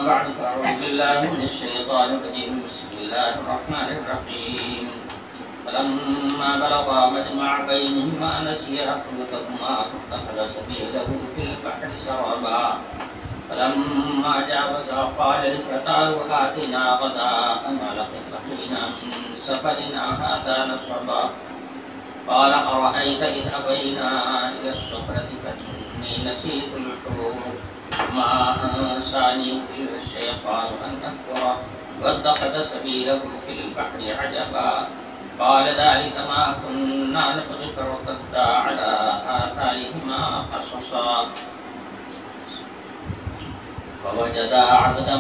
بعد فأعوذ بالله من الشيطان الرجيم بسم الله الرحمن الرحيم فلما بلغا مجمع بينهما نسيا حوتهما فاتخذ سبيله في البحر سربا فلما جاوزا قال لفتاه آتنا غداءنا لقد لقينا من سفرنا هذا نصبا قال أرأيت إذ أبينا إلى الصخرة فإني نسيت الحوت ما أنسانيه الشيطان أن أذكره واتخذ سبيله في البحر عجبا قال ذلك ما كنا نبغي فارتدا على آثارهما قصصا فوجدا عبدا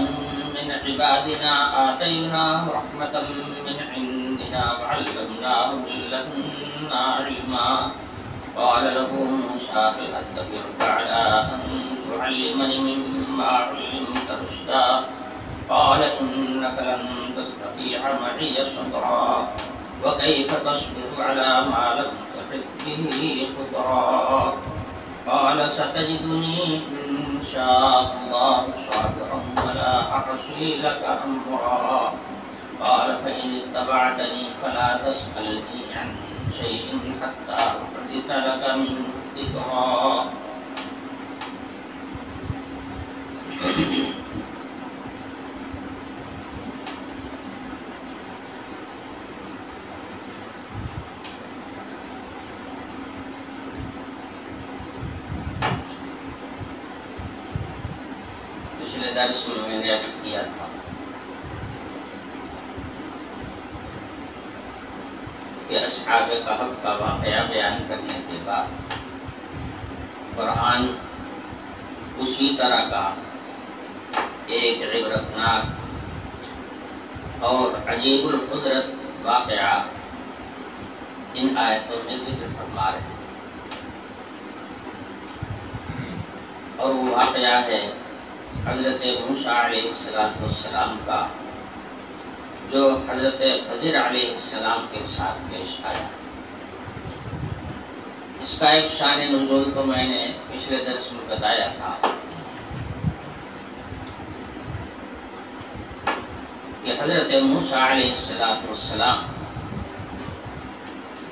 من عبادنا آتيناه رحمة من عندنا وعلمناه من لدنا علما قال له موسى هل أتبعك على أن تعلمني مما علمت رشدا قال إنك لن تستطيع معي صبرا وكيف تصبر على ما لم تحط به خبرا قال ستجدني إن شاء الله صابرا ولا أعصي لك أمرا قال فإن اتبعتني فلا تسألني عن شيء حتى أحدث لك منه ذكرا پچھلے درس میں نے عرض کیا تھا کہ اصحاب کہف کا واقعہ بیان کرنے کے بعد قرآن اسی طرح کا ایک عبرتناک اور عجیب القدرت واقعہ ان آیتوں میں ذکر فرما رہے ہیں، اور وہ واقعہ ہے حضرت موسیٰ علیہ السلام کا، جو حضرت خضر علیہ السلام کے ساتھ پیش آیا۔ اس کا ایک شان نزول تو میں نے پچھلے درس میں بتایا تھا کہ حضرت موسیٰ علیہ السلام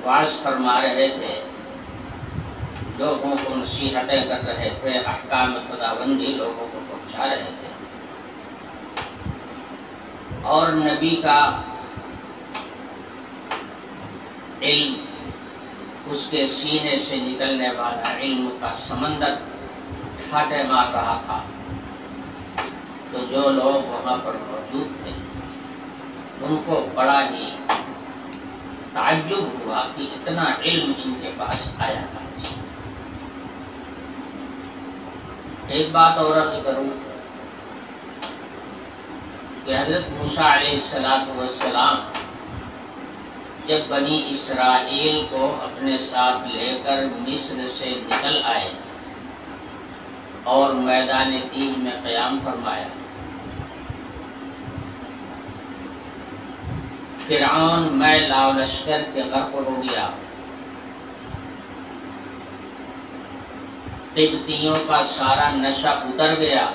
وعظ فرما رہے تھے، لوگوں کو نصیحتیں کر رہے تھے، احکام خداوندی لوگوں کو پہنچا رہے تھے، اور نبی کا علم، اس کے سینے سے نکلنے والا علم کا سمندر ٹھاٹے مار رہا تھا۔ تو جو لوگ وہاں پر موجود تھے ان کو بڑا ہی تعجب ہوا کہ اتنا علم ان کے پاس آیا تھا۔ ایک بات اور عرض کروں کہ حضرت موسیٰ علیہ السلام جب بنی اسرائیل کو اپنے ساتھ لے کر مصر سے نکل آئے اور میدان تیہ میں قیام فرمایا، فرعون میں لاؤ لشکر کے غرق ہو گیا، قبطیوں کا سارا نشہ اتر گیا،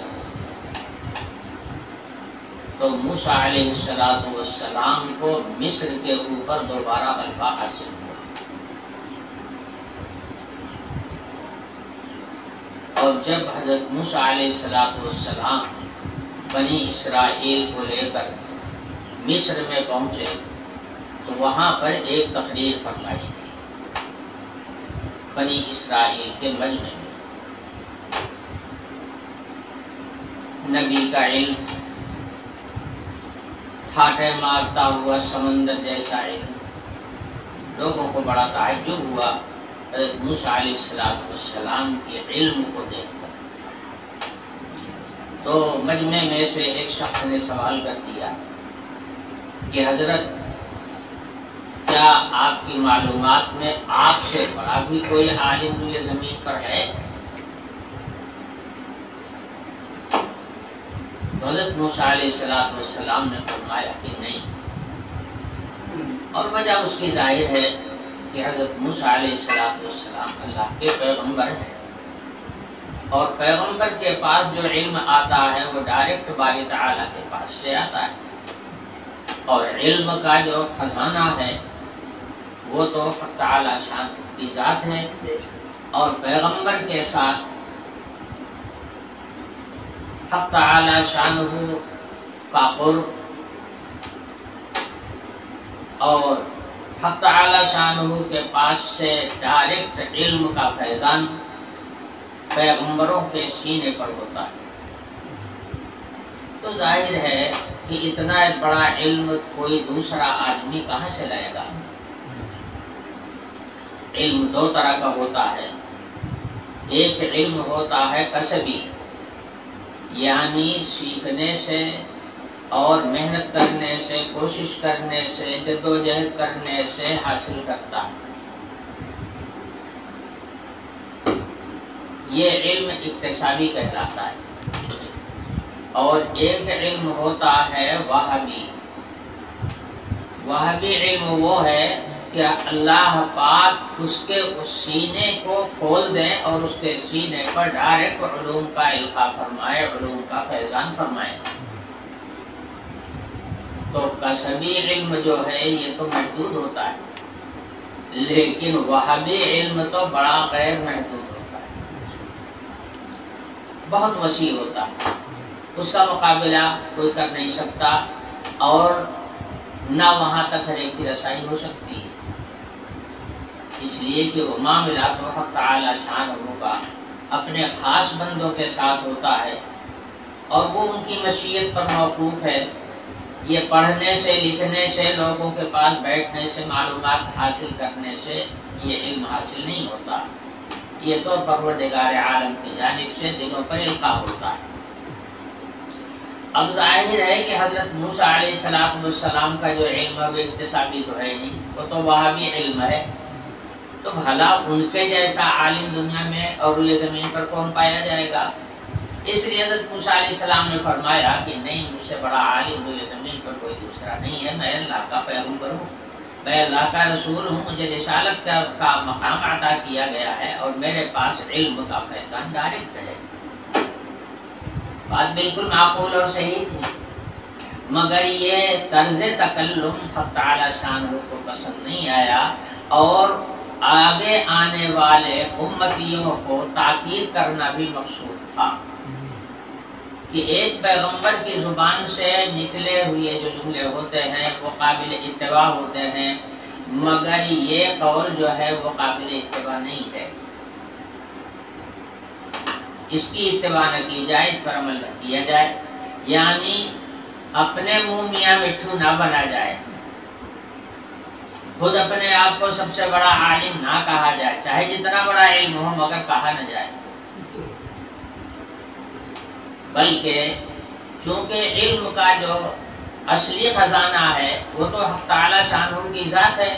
تو موسیٰ علیہ السلام کو مصر کے اوپر دوبارہ غلبہ حاصل ہوا، اور جب حضرت موسیٰ علیہ السلام بنی اسرائیل کو لے کر مصر میں پہنچے تو وہاں پر ایک تقریر فرمائی تھی بنی اسرائیل کے مجمع میں۔ نبی کا علم، ٹھاٹے مارتا ہوا سمندر جیسا علم، لوگوں کو بڑا تعجب ہوا حضرت موسیٰ علیہ السلام کے علم کو دیکھ کر۔ تو مجمع میں سے ایک شخص نے سوال کر دیا کہ حضرت کیا آپ کی معلومات میں آپ سے بڑا بھی کوئی عالم روئے زمین پر ہے؟ حضرت موسیٰ علیہ السلام نے فرمایا کہ نہیں، اور وجہ اس کی ظاہر ہے کہ حضرت موسیٰ علیہ السلام اللہ کے پیغمبر ہیں، اور پیغمبر کے پاس جو علم آتا ہے وہ ڈائریکٹ باری تعالیٰ کے پاس سے آتا ہے، اور علم کا جو خزانہ ہے وہ تو حق تعالیٰ شان کی ذات ہے، اور پیغمبر کے ساتھ حق تعالیٰ شانہ کا قرب اور حق تعالیٰ شانہ کے پاس سے ڈائریکٹ علم کا فیضان پیغمبروں کے سینے پر ہوتا ہے۔ تو ظاہر ہے کہ اتنا بڑا علم کوئی دوسرا آدمی کہاں سے لائے گا؟ علم دو طرح کا ہوتا ہے، ایک علم ہوتا ہے کسبی، یعنی سیکھنے سے اور محنت کرنے سے، کوشش کرنے سے، جدوجہد کرنے سے حاصل کرتا ہے، یہ علم اکتسابی کہلاتا ہے۔ اور ایک علم ہوتا ہے وہابی۔ وہابی علم وہ ہے کہ اللہ پاک اس کے اس سینے کو کھول دیں اور اس کے سینے پر ڈائریکٹ علوم کا القاء فرمائے، علوم کا فیضان فرمائے۔ تو کسبی علم جو ہے یہ تو محدود ہوتا ہے، لیکن وہابی علم تو بڑا غیر محدود ہوتا ہے، بہت وسیع ہوتا ہے، اس کا مقابلہ کوئی کر نہیں سکتا، اور نہ وہاں تک ہر ایک کی رسائی ہو سکتی ہے، اس لیے کہ وہ معاملہ تو حق تعالی شان ہوگا اپنے خاص بندوں کے ساتھ ہوتا ہے، اور وہ ان کی مشیت پر موقوف ہے۔ یہ پڑھنے سے، لکھنے سے، لوگوں کے پاس بیٹھنے سے، معلومات حاصل کرنے سے یہ علم حاصل نہیں ہوتا، یہ تو پروردگار عالم کی جانب سے دلوں پر القاء ہوتا ہے۔ اب ظاہر ہے کہ حضرت موسیٰ علیہ السلام کا جو علم ہے وہ اکتسابی تو ہے نہیں، وہ تو وہابی علم ہے، تو بھلا ان کے جیسا عالم دنیا میں اور روئے زمین پر کون پایا جائے گا؟ اس لیے حضرت موسیٰ علیہ السلام نے فرمایا کہ نہیں، مجھ سے بڑا عالم روئے زمین پر کوئی دوسرا نہیں ہے، میں اللہ کا پیغمبر ہوں، میں اللہ کا رسول ہوں، مجھے رسالت کا مقام عطا کیا گیا ہے، اور میرے پاس علم کا فیضان ڈائریکٹ ہے۔ بات بالکل معقول اور صحیح تھی، مگر یہ طرز تکلم حق تعالی شانہ کو پسند نہیں آیا، اور آگے آنے والے امتیوں کو تاکید کرنا بھی مقصود تھا کہ ایک پیغمبر کی زبان سے نکلے ہوئے جو جملے ہوتے ہیں وہ قابل اتباع ہوتے ہیں، مگر یہ قول جو ہے وہ قابل اتباع نہیں ہے، اس کی اتباع نہ کی جائے، اس پر عمل نہ کیا جائے، یعنی اپنے منہ میاں مٹھو نہ بنا جائے، خود اپنے آپ کو سب سے بڑا عالم نہ کہا جائے، چاہے جتنا بڑا علم ہو مگر کہا نہ جائے، بلکہ چونکہ علم کا جو اصلی خزانہ ہے وہ تو حق تعالی شانہ کی ذات ہے،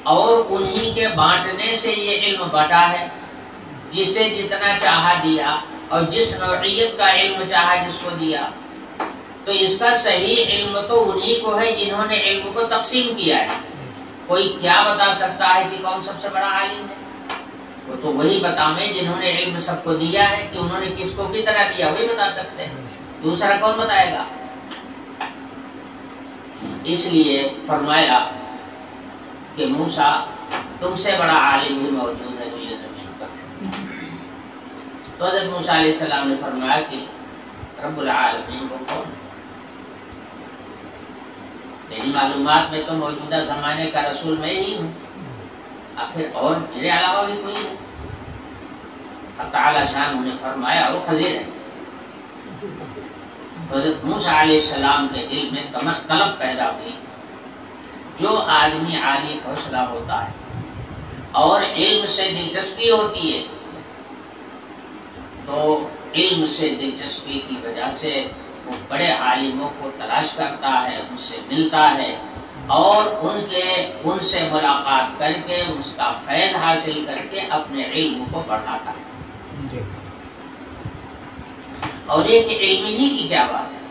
اور انہی کے بانٹنے سے یہ علم بٹا ہے، جسے جتنا چاہا دیا، اور جس نوعیت کا علم چاہا جس کو دیا، تو اس کا صحیح علم تو انہی کو ہے جنہوں نے علم کو تقسیم کیا ہے۔ کوئی کیا بتا سکتا ہے کہ کون سب سے بڑا عالم ہے؟ وہ تو وہی بتاویں جنہوں نے علم سب کو دیا ہے، کہ انہوں نے کس کو کتنا دیا وہی بتا سکتے ہیں، دوسرا کون بتائے گا؟ اس لیے فرمایا کہ موسیٰ تم سے بڑا عالم بھی موجود ہے روئے زمین پر۔ تو حضرت موسیٰ علیہ السلام نے فرمایا کہ رب العالمین وہ کون؟ میری معلومات میں تو موجودہ زمانے کا رسول میں ہی ہوں، آخر اور میرے علاوہ بھی کوئی ہے؟ تعالی شان نے فرمایا وہ خضر ہے۔ حضرت موسیٰ علیہ السلام کے دل میں طلب پیدا ہوئی، جو آدمی عالی حوصلہ ہوتا ہے اور علم سے دلچسپی ہوتی ہے، تو علم سے دلچسپی کی وجہ سے وہ بڑے عالموں کو تلاش کرتا ہے، ان سے ملتا ہے، اور ان سے ملاقات کر کے اس کا فیض حاصل کر کے اپنے علم کو بڑھاتا ہے۔ اور ایک علم ہی کی کیا بات ہے،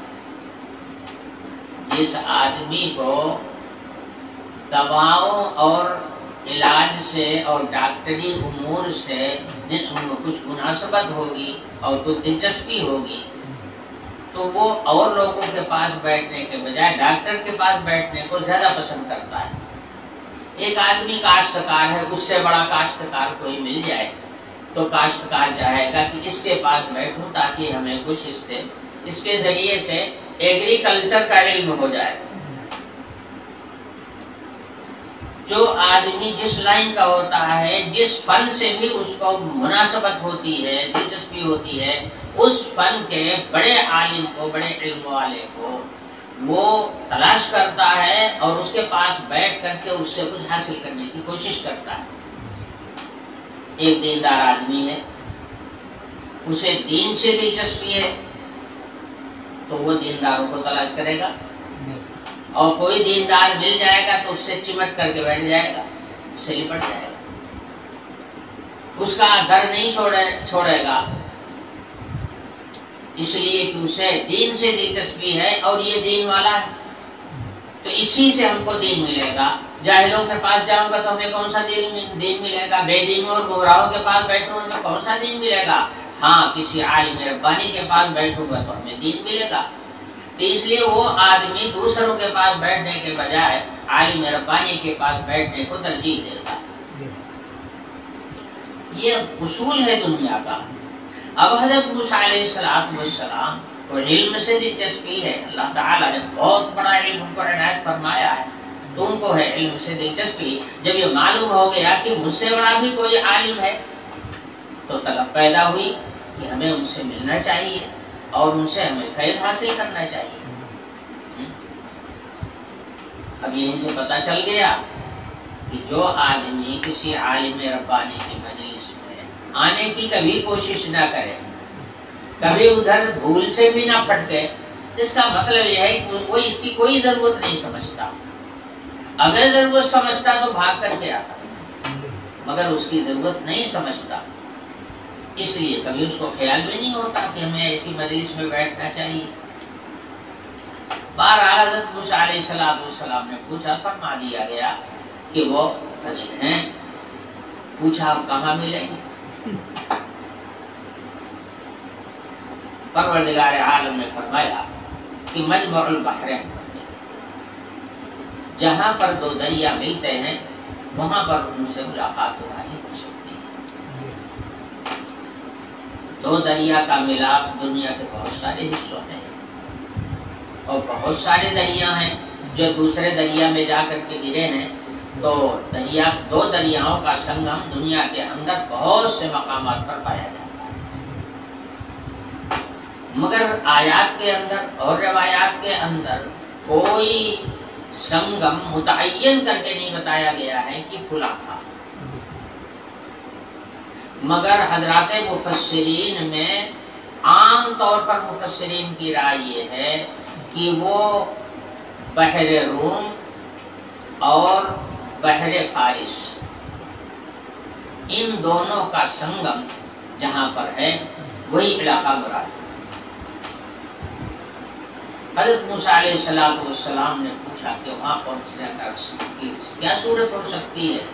جس آدمی کو دواؤں اور علاج سے اور ڈاکٹری امور سے کچھ مناسبت ہوگی اور کچھ دلچسپی ہوگی تو وہ اور لوگوں کے پاس بیٹھنے کے بجائے ڈاکٹر کے پاس بیٹھنے کو زیادہ پسند کرتا ہے۔ ایک آدمی کاشتکار ہے، اس سے بڑا کاشتکار کوئی مل جائے تو کاشتکار چاہے گا کہ اس کے پاس بیٹھوں تاکہ ہمیں کچھ اس کے ذریعے سے ایگریکلچر کا علم ہو جائے۔ جو آدمی جس لائن کا ہوتا ہے، جس فن سے بھی اس کو مناسبت ہوتی ہے، دلچسپی ہوتی ہے، اس فن کے بڑے عالم کو، بڑے علم والے کو وہ تلاش کرتا ہے اور اس کے پاس بیٹھ کر کے اس سے کچھ حاصل کرنے کی کوشش کرتا ہے۔ ایک دیندار آدمی ہے، اسے دین سے دلچسپی ہے تو وہ دینداروں کو تلاش کرے گا، اور کوئی دیندار مل جائے گا تو اس سے چمٹ کر کے بیٹھ جائے گا، اس سے لپٹ جائے گا، اس کا گھر نہیں چھوڑے گا، اس لیے کہ اسے دین سے دلچسپی ہے اور یہ دین والا ہے، تو اسی سے ہم کو دین ملے گا۔ جاہلوں کے پاس جاؤں گا تو ہمیں کون سا دین ملے گا؟ بے دینوں اور گمراہوں کے پاس بیٹھوں گا تو کون سا دین ملے گا؟ ہاں، کسی عالم ربانی کے پاس بیٹھوں گا تو ہمیں دین ملے گا۔ تو اس لیے وہ آدمی دوسروں کے پاس بیٹھنے کے بجائے عالم ربانی کے پاس بیٹھنے کو ترجیح دیتا ہے۔ یہ اصول ہے دنیا کا۔ اب حضرت موسیٰ علیہ السلام کو علم سے دلچسپی ہے، اللہ تعالیٰ نے بہت بڑا علم ان کو عنایت فرمایا ہے، تو ان کو ہے علم سے دلچسپی۔ جب یہ معلوم ہو گیا کہ مجھ سے بڑا بھی کوئی عالم ہے تو طلب پیدا ہوئی کہ ہمیں ان سے ملنا چاہیے اور ان سے ہمیں فیض حاصل کرنا چاہیے۔ اب یہیں سے پتہ چل گیا کہ جو آدمی کسی عالم ربانی کی مجلس میں آنے کی کبھی کوشش نہ کرے، کبھی ادھر بھول سے بھی نہ پھٹکے، اس کا مطلب یہ ہے کہ کوئی اس کی کوئی ضرورت نہیں سمجھتا۔ اگر ضرورت سمجھتا تو بھاگ کر کے آتا، مگر اس کی ضرورت نہیں سمجھتا، اس لیے کبھی اس کو خیال بھی نہیں ہوتا کہ ہمیں ایسی مجلس میں بیٹھنا چاہیے۔ بہرحال حضرت موسیٰ علیہ السلام نے پوچھا، فرما دیا گیا کہ وہ خضر ہیں۔ پوچھا ہم کہاں ملیں گے؟ پروردگار عالم نے فرمایا کہ مجمع البحرین، جہاں پر دو دریا ملتے ہیں وہاں پر ان سے ملاقات تمہاری ہو سکتی ہے۔ دو دریا کا ملاپ دنیا کے بہت سارے حصوں میں ہے، اور بہت سارے دریا ہیں جو دوسرے دریا میں جا کر کے گرے ہیں، تو دو دریاؤں کا سنگم دنیا کے اندر بہت سے مقامات پر پایا جاتا ہے، مگر آیات کے اندر اور روایات کے اندر کوئی سنگم متعین کر کے نہیں بتایا گیا ہے کہ فلاں تھا۔ مگر حضرات مفسرین میں عام طور پر مفسرین کی رائے یہ ہے کہ وہ بحر روم اور بحر فارس، ان دونوں کا سنگم جہاں پر ہے وہی علاقہ مراد ہے۔ حضرت موسیٰ علیہ السلام نے پوچھا کہ وہاں پہنچنے کا کیا صورت ہو سکتی ہے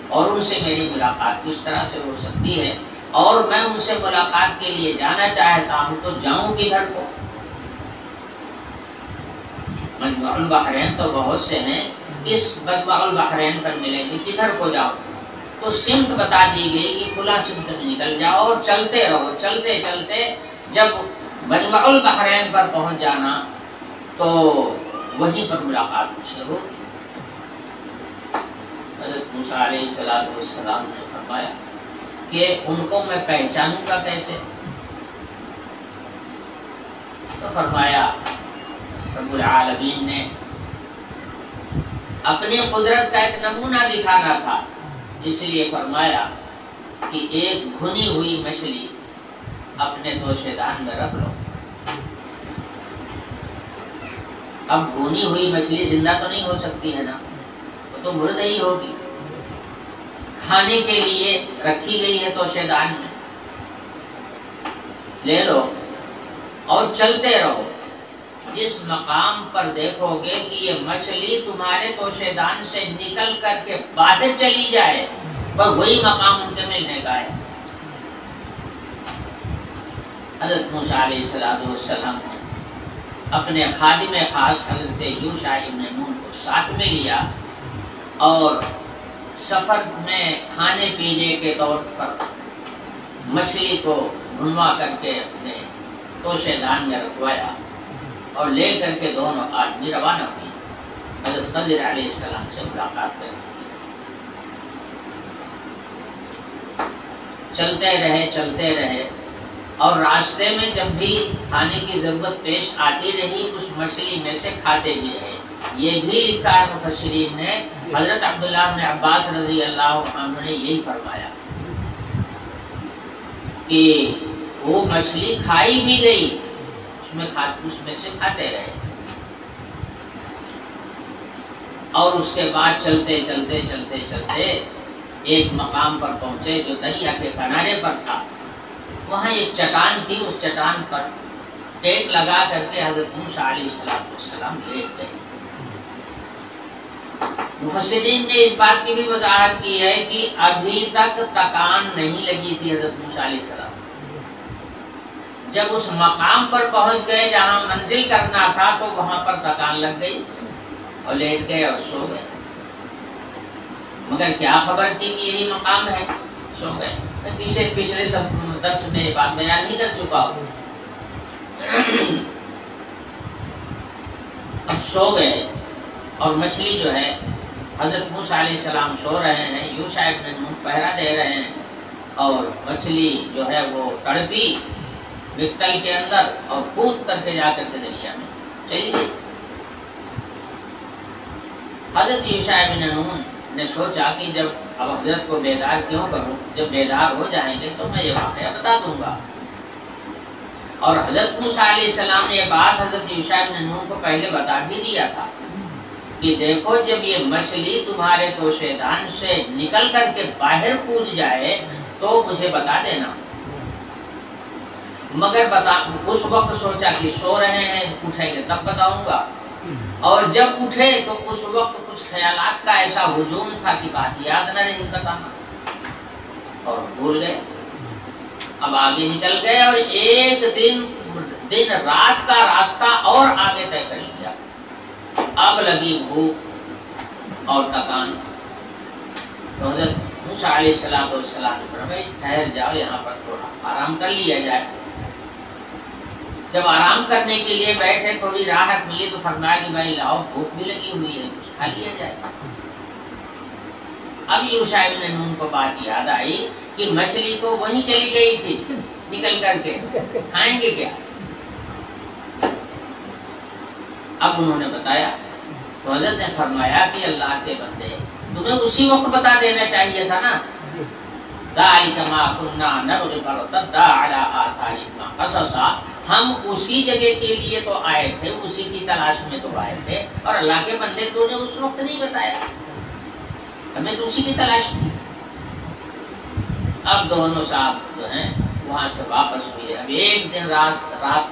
اور ان سے میری ملاقات کس طرح سے ہو سکتی ہے، اور میں ان سے ملاقات کے لیے جانا چاہتا ہوں تو جاؤں کدھر کو؟ مجمع البحرین تو بہت سے ہیں، کس مجمع البحرین پر ملیں گے، کدھر کو جاؤ؟ تو سمت بتا دی گئی کہ فلاں سمت میں نکل جاؤ اور چلتے رہو۔ چلتے چلتے جب مجمع البحرین پر پہنچ جانا تو وہیں پر ملاقات مجھ سے ہوگی۔ حضرت موسیٰ علیہ السلام نے فرمایا کہ ان کو میں پہچانوں گا کیسے؟ تو فرمایا رب العالمین نے اپنی قدرت کا ایک نمونہ دکھانا تھا، اس لیے فرمایا کہ ایک بھنی ہوئی مچھلی اپنے توشے دان میں رکھ لو۔ اب بھنی ہوئی مچھلی زندہ تو نہیں ہو سکتی ہے نا، وہ تو مردہ ہی ہوگی، کھانے کے لیے رکھی گئی ہے توشے دان میں، لے لو اور چلتے رہو۔ جس مقام پر دیکھو گے کہ یہ مچھلی تمہارے توشے دان سے نکل کر کے باہر چلی جائے، پر وہی مقام ان کے ملنے کا ہے۔ حضرت موسیٰ علیہ السلام نے اپنے خادم خاص حضرت یوشع ابن نون کو ساتھ میں لیا اور سفر میں کھانے پینے کے طور پر مچھلی کو بھنوا کر کے اپنے توشے دان میں رکھوایا اور لے کر کے دونوں آدمی روانہ ہوئے حضرت خضر علیہ السلام سے ملاقات کرنے کی۔ چلتے رہے اور راستے میں جب بھی کھانے کی ضرورت پیش آتی رہی اس مچھلی میں سے کھاتے بھی رہے۔ یہ بھی لکھا ہے مفسرین نے، حضرت عبداللہ بن عباس رضی اللہ عنہ نے یہی فرمایا کہ وہ مچھلی کھائی بھی گئی، اس میں سے کھاتے رہے، اور اس کے بعد چلتے ایک مقام پر پہنچے جو دریا کے کنارے پر تھا۔ وہاں ایک چٹان تھی، اس چٹان پر ٹیک لگا کر کے حضرت موسیٰ علیہ السلام لیٹ گئے۔ مفسرین نے اس بات کی بھی وضاحت کی ہے کہ ابھی تک تکان نہیں لگی تھی حضرت موسیٰ علیہ السلام۔ جب اس مقام پر پہنچ گئے جہاں منزل کرنا تھا تو وہاں پر تکان لگ گئی اور لیٹ گئے اور سو گئے، مگر کیا خبر تھی کہ یہی مقام ہے، سو گئے۔ پچھلے سب درس میں یہ بات بیان نہیں کر چکا ہوں۔ اب سو گئے اور مچھلی جو ہے حضرت موسیٰ علیہ السلام سو رہے ہیں، یوشع ابن نون پہرا دے رہے ہیں، اور مچھلی جو ہے وہ تڑپی مقتل کے اندر اور کود کر کے جا کر کے دریا میں چلی گئی۔ حضرت یوشع ابن نون نے سوچا کہ جب اب حضرت کو بیدار کیوں کروں، جب بیدار ہو جائیں گے تو میں یہ واقعہ بتا دوں گا۔ اور حضرت موسیٰ علیہ السلام نے یہ بات حضرت یوشع ابن نون کو پہلے بتا بھی دیا تھا کہ دیکھو جب یہ مچھلی تمہارے توشے دان سے نکل کر کے باہر کود جائے تو مجھے بتا دینا، مگر اس وقت سوچا کہ سو رہے ہیں، اٹھیں گے تب بتاؤں گا، اور جب اٹھے تو اس وقت کچھ خیالات کا ایسا ہجوم تھا کہ بات یاد نہ رہی بتانا اور بھول گئے۔ اب آگے نکل گئے اور ایک دن رات کا راستہ اور آگے طے کر لیا۔ اب لگی بھوک اور تکان، تو حضرت موسیٰ علیہ السلام نے فرمایا ٹھہر جاؤ، یہاں پر تھوڑا آرام کر لیا جائے۔ جب آرام کرنے کے لیے بیٹھے تھوڑی راحت ملی تو فرمایا کہ بھائی لاؤ بھوک بھی لگی ہوئی ہے، کچھ کھا لیا جائے۔ اب یوشع ابن نون کو بات یاد آئی کہ مچھلی تو وہیں چلی گئی تھی نکل کر کے، کھائیں گے کیا؟ اب انہوں نے بتایا تو حضرت نے فرمایا کہ اللہ کے بندے تمہیں اسی وقت بتا دینا چاہیے تھا نا، ذَلِكَ مَا كُنَّا نَبْغِي فَارْتَدَّا عَلَىٰ آثَارِهِمَا قَصَصًا، ہم اسی جگہ کے لیے تو آئے تھے، اسی کی تلاش میں تو آئے تھے، اور اللہ کے بندے تو نے اس وقت نہیں بتایا، ہمیں تو اسی کی تلاش تھی۔ اب دونوں صاحب جو ہیں وہاں سے واپس ہوئے، اب ایک دن رات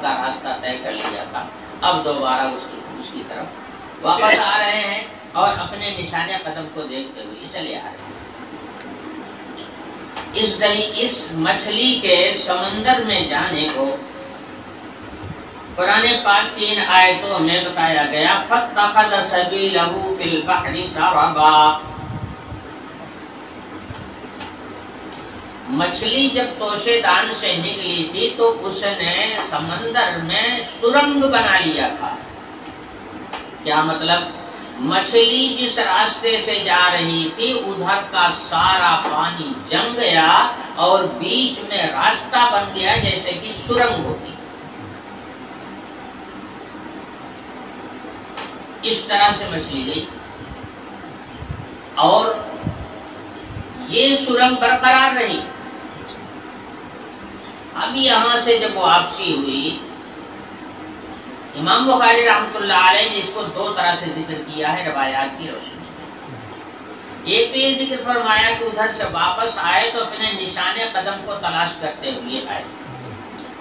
کا راستہ طے کر لیا تھا، اب دوبارہ اس کی طرف واپس آ رہے ہیں اور اپنے نشان قدم کو دیکھتے ہوئے چلے آ رہے ہیں۔ اس مچھلی کے سمندر میں جانے کو قرآن پاک 3 آیتوں میں بتایا گیا، فَاتَّخَذَ سَبِيلَهُ فِي الْبَحْرِ سَرَبًا۔ مچھلی جب توشے دان سے نکلی تھی تو اس نے سمندر میں سرنگ بنا لیا تھا۔ کیا مطلب؟ مچھلی جس راستے سے جا رہی تھی ادھر کا سارا پانی جم گیا اور بیچ میں راستہ بن گیا جیسے کہ سرنگ ہوتی، اس طرح سے مچھلی گئی، اور یہ سرنگ برقرار رہی۔ اب یہاں سے جب واپسی ہوئی، امام بخاری رحمۃ اللہ علیہ نے اس کو 2 طرح سے ذکر کیا ہے روایات کی روشنی میں۔ ایک تو یہ ذکر فرمایا کہ ادھر سے واپس آئے تو اپنے نشان قدم کو تلاش کرتے ہوئے آئے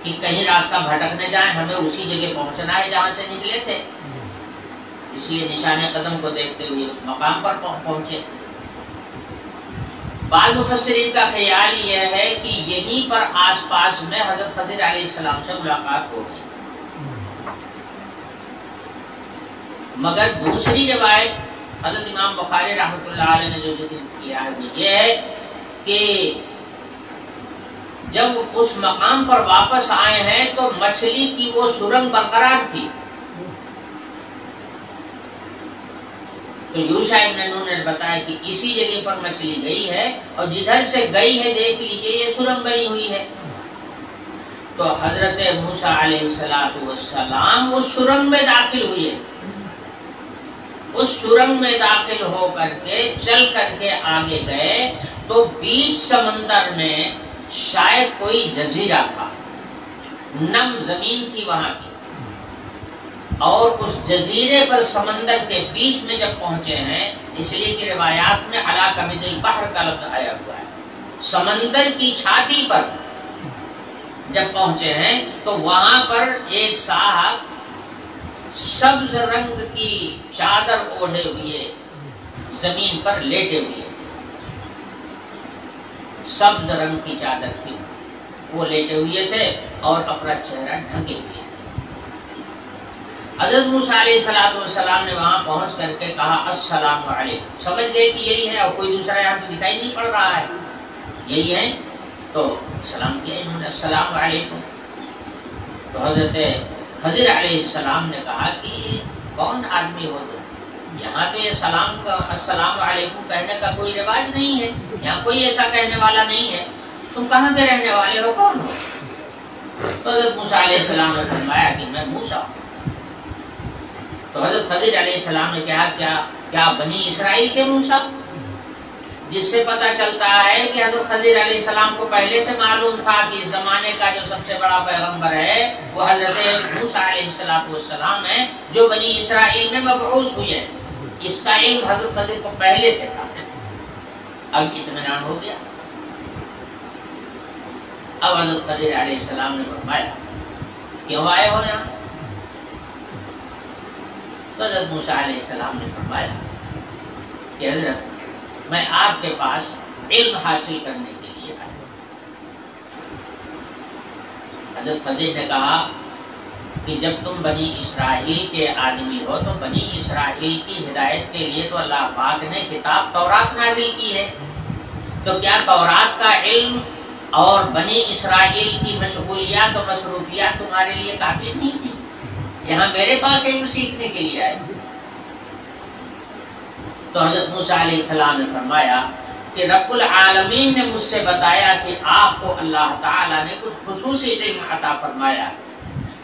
کہ کہیں راستہ بھٹک نہ جائیں، ہمیں اسی جگہ پہنچنا ہے جہاں سے نکلے تھے، اس لیے نشان قدم کو دیکھتے ہوئے اس مقام پر پہنچے۔ بعض مفسرین کا خیال یہ ہے کہ یہیں پر آس پاس میں حضرت خضر علیہ السلام سے ملاقات ہو گئی، مگر دوسری روایت حضرت امام بخاری رحمۃ اللہ علیہ نے جو ذکر کیا ہے وہ یہ ہے کہ جب اس مقام پر واپس آئے ہیں تو مچھلی کی وہ سرنگ برقرار تھی. تو یوشع ابن نون نے بتایا کہ اسی جگہ پر مچھلی گئی ہے اور جدھر سے گئی ہے دیکھ لیجئے یہ سرنگ بنی ہوئی ہے. تو حضرت موسیٰ علیہ السلام اس سرنگ میں داخل ہوئے، اس سرنگ میں داخل ہو کر کے چل کر کے آگے گئے تو بیچ سمندر میں شاید کوئی جزیرہ تھا، نم زمین تھی وہاں کی، اور اس جزیرے پر سمندر کے بیچ میں جب پہنچے ہیں، اس لیے کہ روایات میں علی کبد البحر کا لفظ آیا ہوا ہے، سمندر کی چھاتی پر جب پہنچے ہیں تو وہاں پر ایک صاحب سبز رنگ کی چادر اوڑھے ہوئے زمین پر لیٹے ہوئے، سبز رنگ کی چادر تھی، وہ لیٹے ہوئے تھے اور اپنا چہرہ ڈھکے ہوئے تھے. حضرت موسیٰ علیہ السلام نے وہاں پہنچ کر کے کہا السلام علیکم. سمجھ گئے کہ یہی ہے اور کوئی دوسرا یہاں تو دکھائی نہیں پڑ رہا ہے، یہی ہے. تو سلام کیا انہوں نے السلام علیکم. تو حضرت خضر علیہ السلام نے کہا کہ کون آدمی ہو تم؟ یہاں تو یہ سلام کا السلام علیکم کہنے کا کوئی رواج نہیں ہے، یہاں کوئی ایسا کہنے والا نہیں ہے، تم کہاں کے رہنے والے ہو، کون ہو؟ تو حضرت موسیٰ علیہ السلام نے فرمایا کہ میں موسیٰ ہوں. تو حضرت خضر علیہ السلام نے کہا کیا بنی اسرائیل کے موسیٰ؟ جس سے پتہ چلتا ہے کہ حضرت خضر علیہ السلام کو پہلے سے معلوم تھا کہ اس زمانے کا جو سب سے بڑا پیغمبر ہے وہ حضرت موسیٰ علیہ السلام ہے جو بنی اسرائیل میں مبعوث ہوئے ہیں. اس کا علم حضرت خضر کو پہلے سے تھا. اب اطمینان ہو گیا. اب حضرت خضر علیہ السلام نے فرمایا کیوں آئے ہو یہاں؟ تو حضرت موسیٰ علیہ السلام نے فرمایا کہ حضرت میں آپ کے پاس علم حاصل کرنے کے لیے آیا. حضرت خضر نے کہا کہ جب تم بنی اسرائیل کے آدمی ہو تو بنی اسرائیل کی ہدایت کے لیے تو اللہ پاک نے کتاب تورات نازل کی ہے، تو کیا تورات کا علم اور بنی اسرائیل کی مشغولیات اور مصروفیات تمہارے لیے کافی نہیں تھی؟ یہاں میرے پاس علم سیکھنے کے لیے آئے. تو حضرت موسیٰ علیہ السلام نے فرمایا کہ رب العالمین نے مجھ سے بتایا کہ آپ کو اللہ تعالیٰ نے کچھ خصوصی علم عطا فرمایا،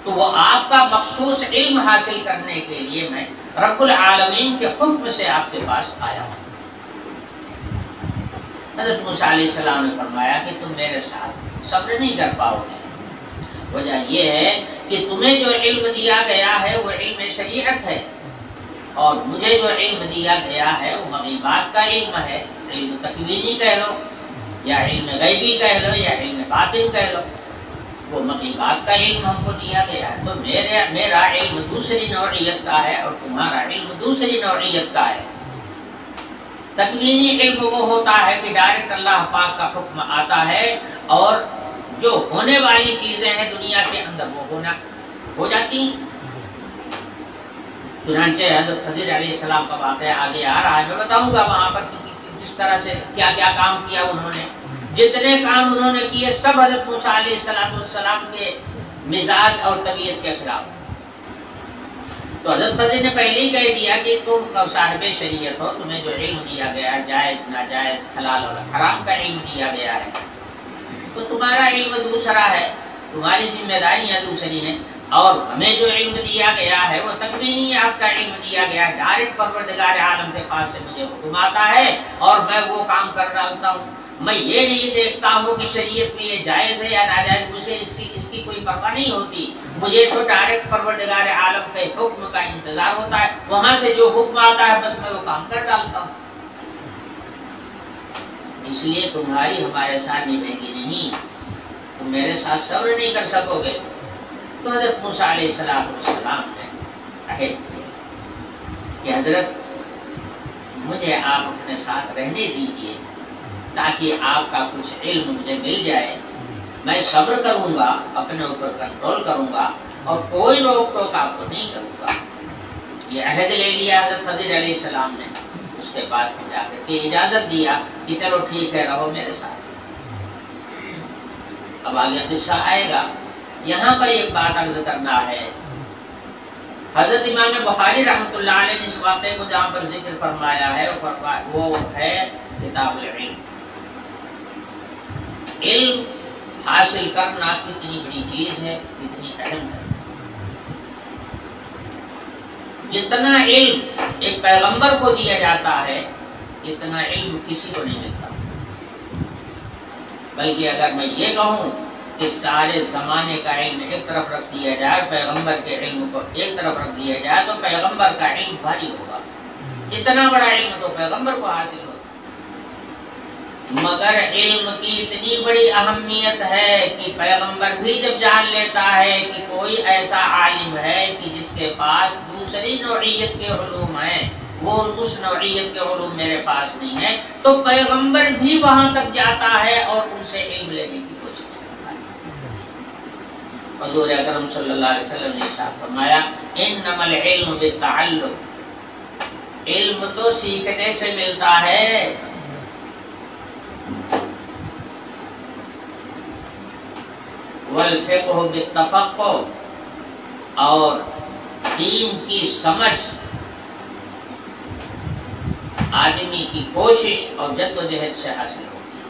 تو وہ آپ کا مخصوص علم حاصل کرنے کے لیے میں رب العالمین کے حکم سے آپ کے پاس آیا ہوں. حضرت موسیٰ علیہ السلام نے فرمایا کہ تم میرے ساتھ صبر نہیں کر پاؤ گے. وجہ یہ ہے کہ تمہیں جو علم دیا گیا ہے وہ علم شریعت ہے، اور مجھے جو علم دیا گیا ہے وہ مغیبات کا علم ہے. علم تکوینی کہہ لو یا علم غیبی کہہ لو یا علم باطن کہہ لو، وہ مغیبات کا علم ہم کو دیا گیا ہے. تو میرا علم دوسری نوعیت کا ہے اور تمہارا علم دوسری نوعیت کا ہے. تکوینی علم وہ ہوتا ہے کہ ڈائریکٹ اللہ پاک کا حکم آتا ہے اور جو ہونے والی چیزیں ہیں دنیا کے اندر وہ ہونا ہو جاتی. چنانچہ حضرت خضر علیہ السلام کا واقعہ آگے آ رہا ہے، میں بتاؤں گا وہاں پر کس طرح سے کیا کیا کام کیا انہوں نے. جتنے کام انہوں نے کیے سب حضرت موسیٰ علیہ السلام کے مزاج اور طبیعت کے خلاف. تو حضرت خضر نے پہلے ہی کہہ دیا کہ تم صاحب شریعت ہو، تمہیں جو علم دیا گیا ہے جائز ناجائز حلال اور حرام کا علم دیا گیا ہے، تو تمہارا علم دوسرا ہے، تمہاری ذمہ داریاں دوسری ہیں. اور ہمیں جو علم دیا گیا ہے وہ تکوینی آپ کا علم دیا گیا ہے، ڈائریکٹ پروردگار عالم کے پاس سے مجھے حکم آتا ہے اور میں وہ کام کر ڈالتا ہوں. میں یہ نہیں دیکھتا ہوں کہ شریعت میں یہ جائز ہے یا ناجائز، مجھے اس کی کوئی پرواہ نہیں ہوتی. مجھے تو ڈائریکٹ پروردگار عالم کے حکم کا انتظار ہوتا ہے، وہاں سے جو حکم آتا ہے بس میں وہ کام کر ڈالتا ہوں. اس لیے تمہاری ہمارے ساتھ نبھے گی نہیں، تم میرے ساتھ صبر نہیں کر سکو گے. تو حضرت موسیٰ علیہ السلام نے عہد کیا کہ حضرت مجھے آپ اپنے ساتھ رہنے دیجئے، تاکہ آپ کا کچھ علم مجھے مل جائے، میں صبر کروں گا، اپنے اوپر کنٹرول کروں گا اور کوئی روک ٹوک آپ کو نہیں کروں گا۔ یہ عہد لے لیا حضرت خضر علیہ السلام نے، اس کے بعد جا کر کے اجازت دیا کہ چلو ٹھیک ہے رہو میرے ساتھ۔ اب آگے قصہ آئے گا، یہاں پر ایک بات عرض کرنا ہے، حضرت امام بخاری رحمۃ اللہ علیہ نے اس واقعے کو جہاں پر ذکر فرمایا ہے وہ ہے کتاب العلم۔ علم حاصل کرنا کتنی بڑی چیز ہے، کتنی اہم ہے۔ جتنا علم ایک پیغمبر کو دیا جاتا ہے اتنا علم کسی کو نہیں ملتا، بلکہ اگر میں یہ کہوں کہ سارے زمانے کا علم ایک طرف رکھ دیا جائے، پیغمبر کے علم کو ایک طرف رکھ دیا جائے تو پیغمبر کا علم بھاری ہوگا۔ اتنا بڑا علم تو پیغمبر کو حاصل ہوگا، مگر علم کی اتنی بڑی اہمیت ہے کہ پیغمبر بھی جب جان لیتا ہے کہ کوئی ایسا عالم ہے کہ جس کے پاس دوسری نوعیت کے علوم ہیں، وہ اس نوعیت کے علوم میرے پاس نہیں ہے، تو پیغمبر بھی وہاں تک جاتا ہے اور ان سے علم لینے کی کوشش کرتا ہے۔ حضور اکرم صلی اللہ علیہ وسلم نے ارشاد فرمایا انما العلم بالتعلم، علم تو سیکھنے سے ملتا ہے۔ والفقہ بالتفقہ، اور دین کی سمجھ آدمی کی کوشش اور جدوجہد سے حاصل ہوتی ہے۔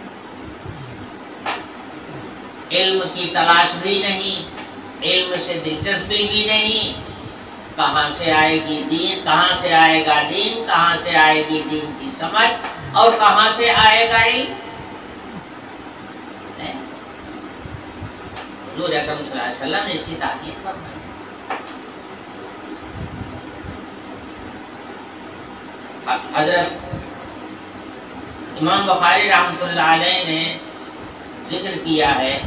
علم کی تلاش بھی نہیں، علم سے دلچسپی بھی نہیں، کہاں سے آئے گی دین، کہاں سے آئے گا دین، کہاں سے آئے گی دین کی سمجھ، اور کہاں سے آئے گا علم۔ حضور اکرم صلی اللہ علیہ وسلم نے اس کی تاکید فرمائی۔ حضرت امام بخاری رحمۃ اللہ علیہ نے ذکر کیا ہے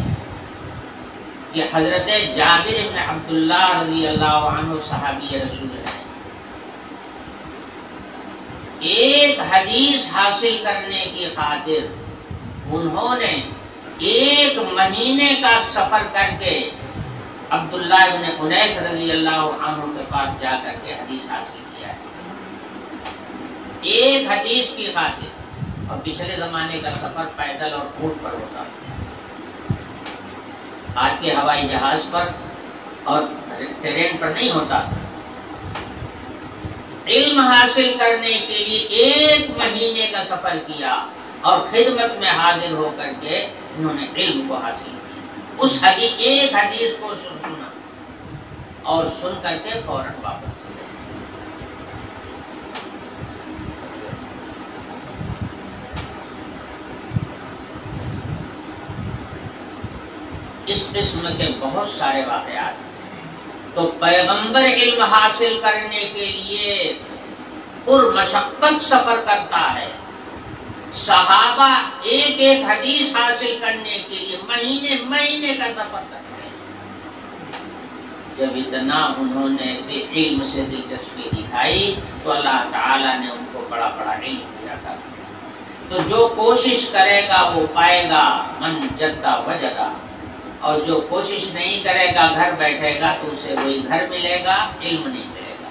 کہ حضرت جابر بن عبداللہ رضی اللہ عنہ صحابی رسول ہیں، ایک حدیث حاصل کرنے کی خاطر انہوں نے 1 مہینے کا سفر کر کے عبداللہ بن انیس رضی اللہ عنہ کے پاس جا کر کے حدیث حاصل کیا ہے، ایک حدیث کی خاطر۔ اور پچھلے زمانے کا سفر پیدل اور اونٹ پر ہوتا، آج کے ہوائی جہاز پر اور ٹرین پر نہیں ہوتا۔ علم حاصل کرنے کے لیے 1 مہینے کا سفر کیا اور خدمت میں حاضر ہو کر کے انہوں نے علم کو حاصل کیا۔ اس ایک حدیث کو سنا اور سن کر کے فوراً واپس چلے۔ اس قسم کے بہت سارے واقعات ہیں۔ تو پیغمبر علم حاصل کرنے کے لیے پرمشقت سفر کرتا ہے، صحابہ ایک حدیث حاصل کرنے کے لیے مہینے کا سفر کرتے ہیں۔ جب اتنا انہوں نے علم سے دلچسپی دکھائی تو اللہ تعالیٰ نے ان کو بڑا علم دیا تھا۔ تو جو کوشش کرے گا وہ پائے گا، من جدہ وجدہ، اور جو کوشش نہیں کرے گا گھر بیٹھے گا تو اسے وہی گھر ملے گا، علم نہیں ملے گا۔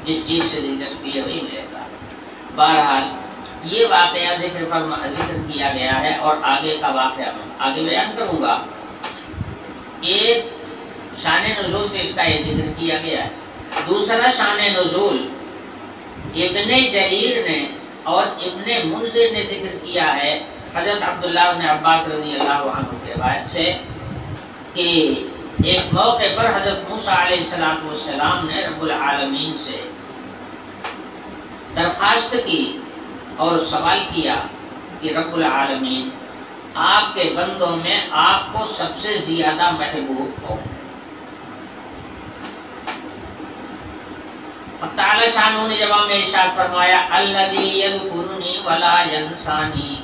جس چیز سے دلچسپی ہے وہی ملے گا۔ بہرحال یہ واقعہ ذکر کیا گیا ہے اور آگے کا واقعہ میں آگے بیان کروں گا۔ ایک شان نزول تو اس کا یہ ذکر کیا گیا ہے، دوسرا شان نزول ابن جریر نے اور ابن منذر نے ذکر کیا ہے حضرت عبداللہ بن عباس رضی اللہ عنہ کے روایت سے کہ ایک موقع پر حضرت موسیٰ علیہ السلام نے رب العالمین سے درخواست کی اور سوال کیا کہ رب العالمین آپ کے بندوں میں آپ کو سب سے زیادہ محبوب کون ہے؟ تعالی شانہ نے جواب میں ارشاد فرمایا الذی یذکرنی ولا ینسانی،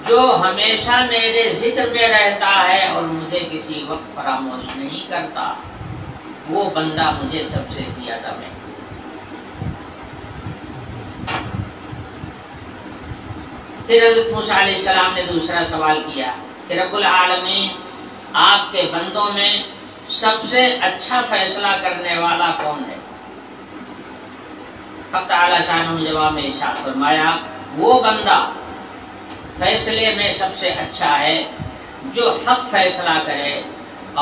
جو ہمیشہ میرے ذکر میں رہتا ہے اور مجھے کسی وقت فراموش نہیں کرتا، وہ بندہ مجھے سب سے زیادہ محبوب۔ پھر حضرت موسیٰ علیہ السلام نے دوسرا سوال کیا کہ رب العالمین آپ کے بندوں میں سب سے اچھا فیصلہ کرنے والا کون ہے؟ حق تعالی شانہ نے جواب میں ارشاد فرمایا وہ بندہ فیصلے میں سب سے اچھا ہے جو حق فیصلہ کرے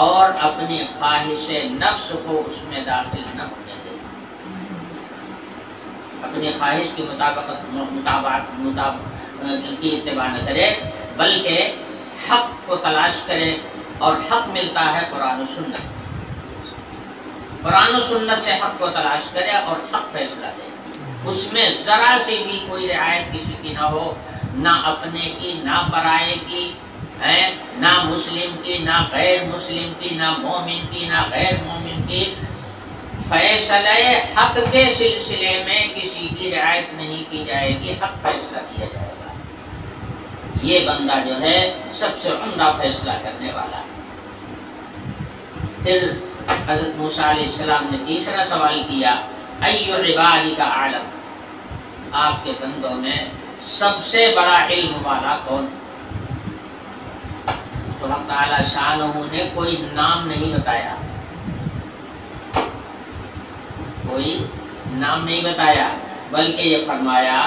اور اپنی خواہش نفس کو اس میں داخل نہ ہونے دے، اپنی خواہش کی کی اتباع نہ کرے بلکہ حق کو تلاش کرے، اور حق ملتا ہے قرآن و سنت، قرآن و سنت سے حق کو تلاش کرے اور حق فیصلہ دے، اس میں ذرا سی بھی کوئی رعایت کسی کی نہ ہو، نہ اپنے کی، نہ برائے کی، نہ مسلم کی، نہ غیر مسلم کی، نہ مومن کی، نہ غیر مومن کی، فیصلہ حق کے سلسلے میں کسی کی رعایت نہیں کی جائے گی، حق فیصلہ کیا جائے گا۔ یہ بندہ جو ہے سب سے عمدہ فیصلہ کرنے والا ہے۔ پھر حضرت موسیٰ علیہ السلام نے تیسرا سوال کیا ایُّ عبادک اعلم، آپ کے بندوں میں سب سے بڑا علم والا کون؟ تو حق تعالی شانہ نے کوئی نام نہیں بتایا، کوئی نام نہیں بتایا، بلکہ یہ فرمایا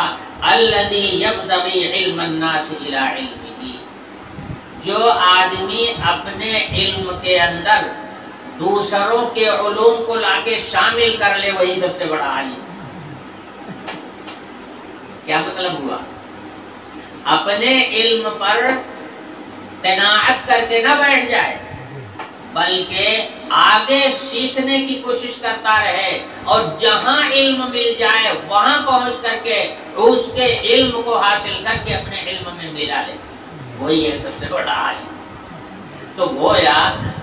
الذی یبتغی علم الناس الی علمہ، جو آدمی اپنے علم کے اندر دوسروں کے علوم کو لا کے شامل کر لے وہی سب سے بڑا عالم۔ کیا مطلب ہوا؟ اپنے علم پر قناعت کر کے نہ بیٹھ جائے بلکہ آگے سیکھنے کی کوشش کرتا رہے، اور جہاں علم مل جائے وہاں پہنچ کر کے اس کے علم کو حاصل کر کے اپنے علم میں ملا لے، وہی ہے سب سے بڑا عالم۔ تو گویا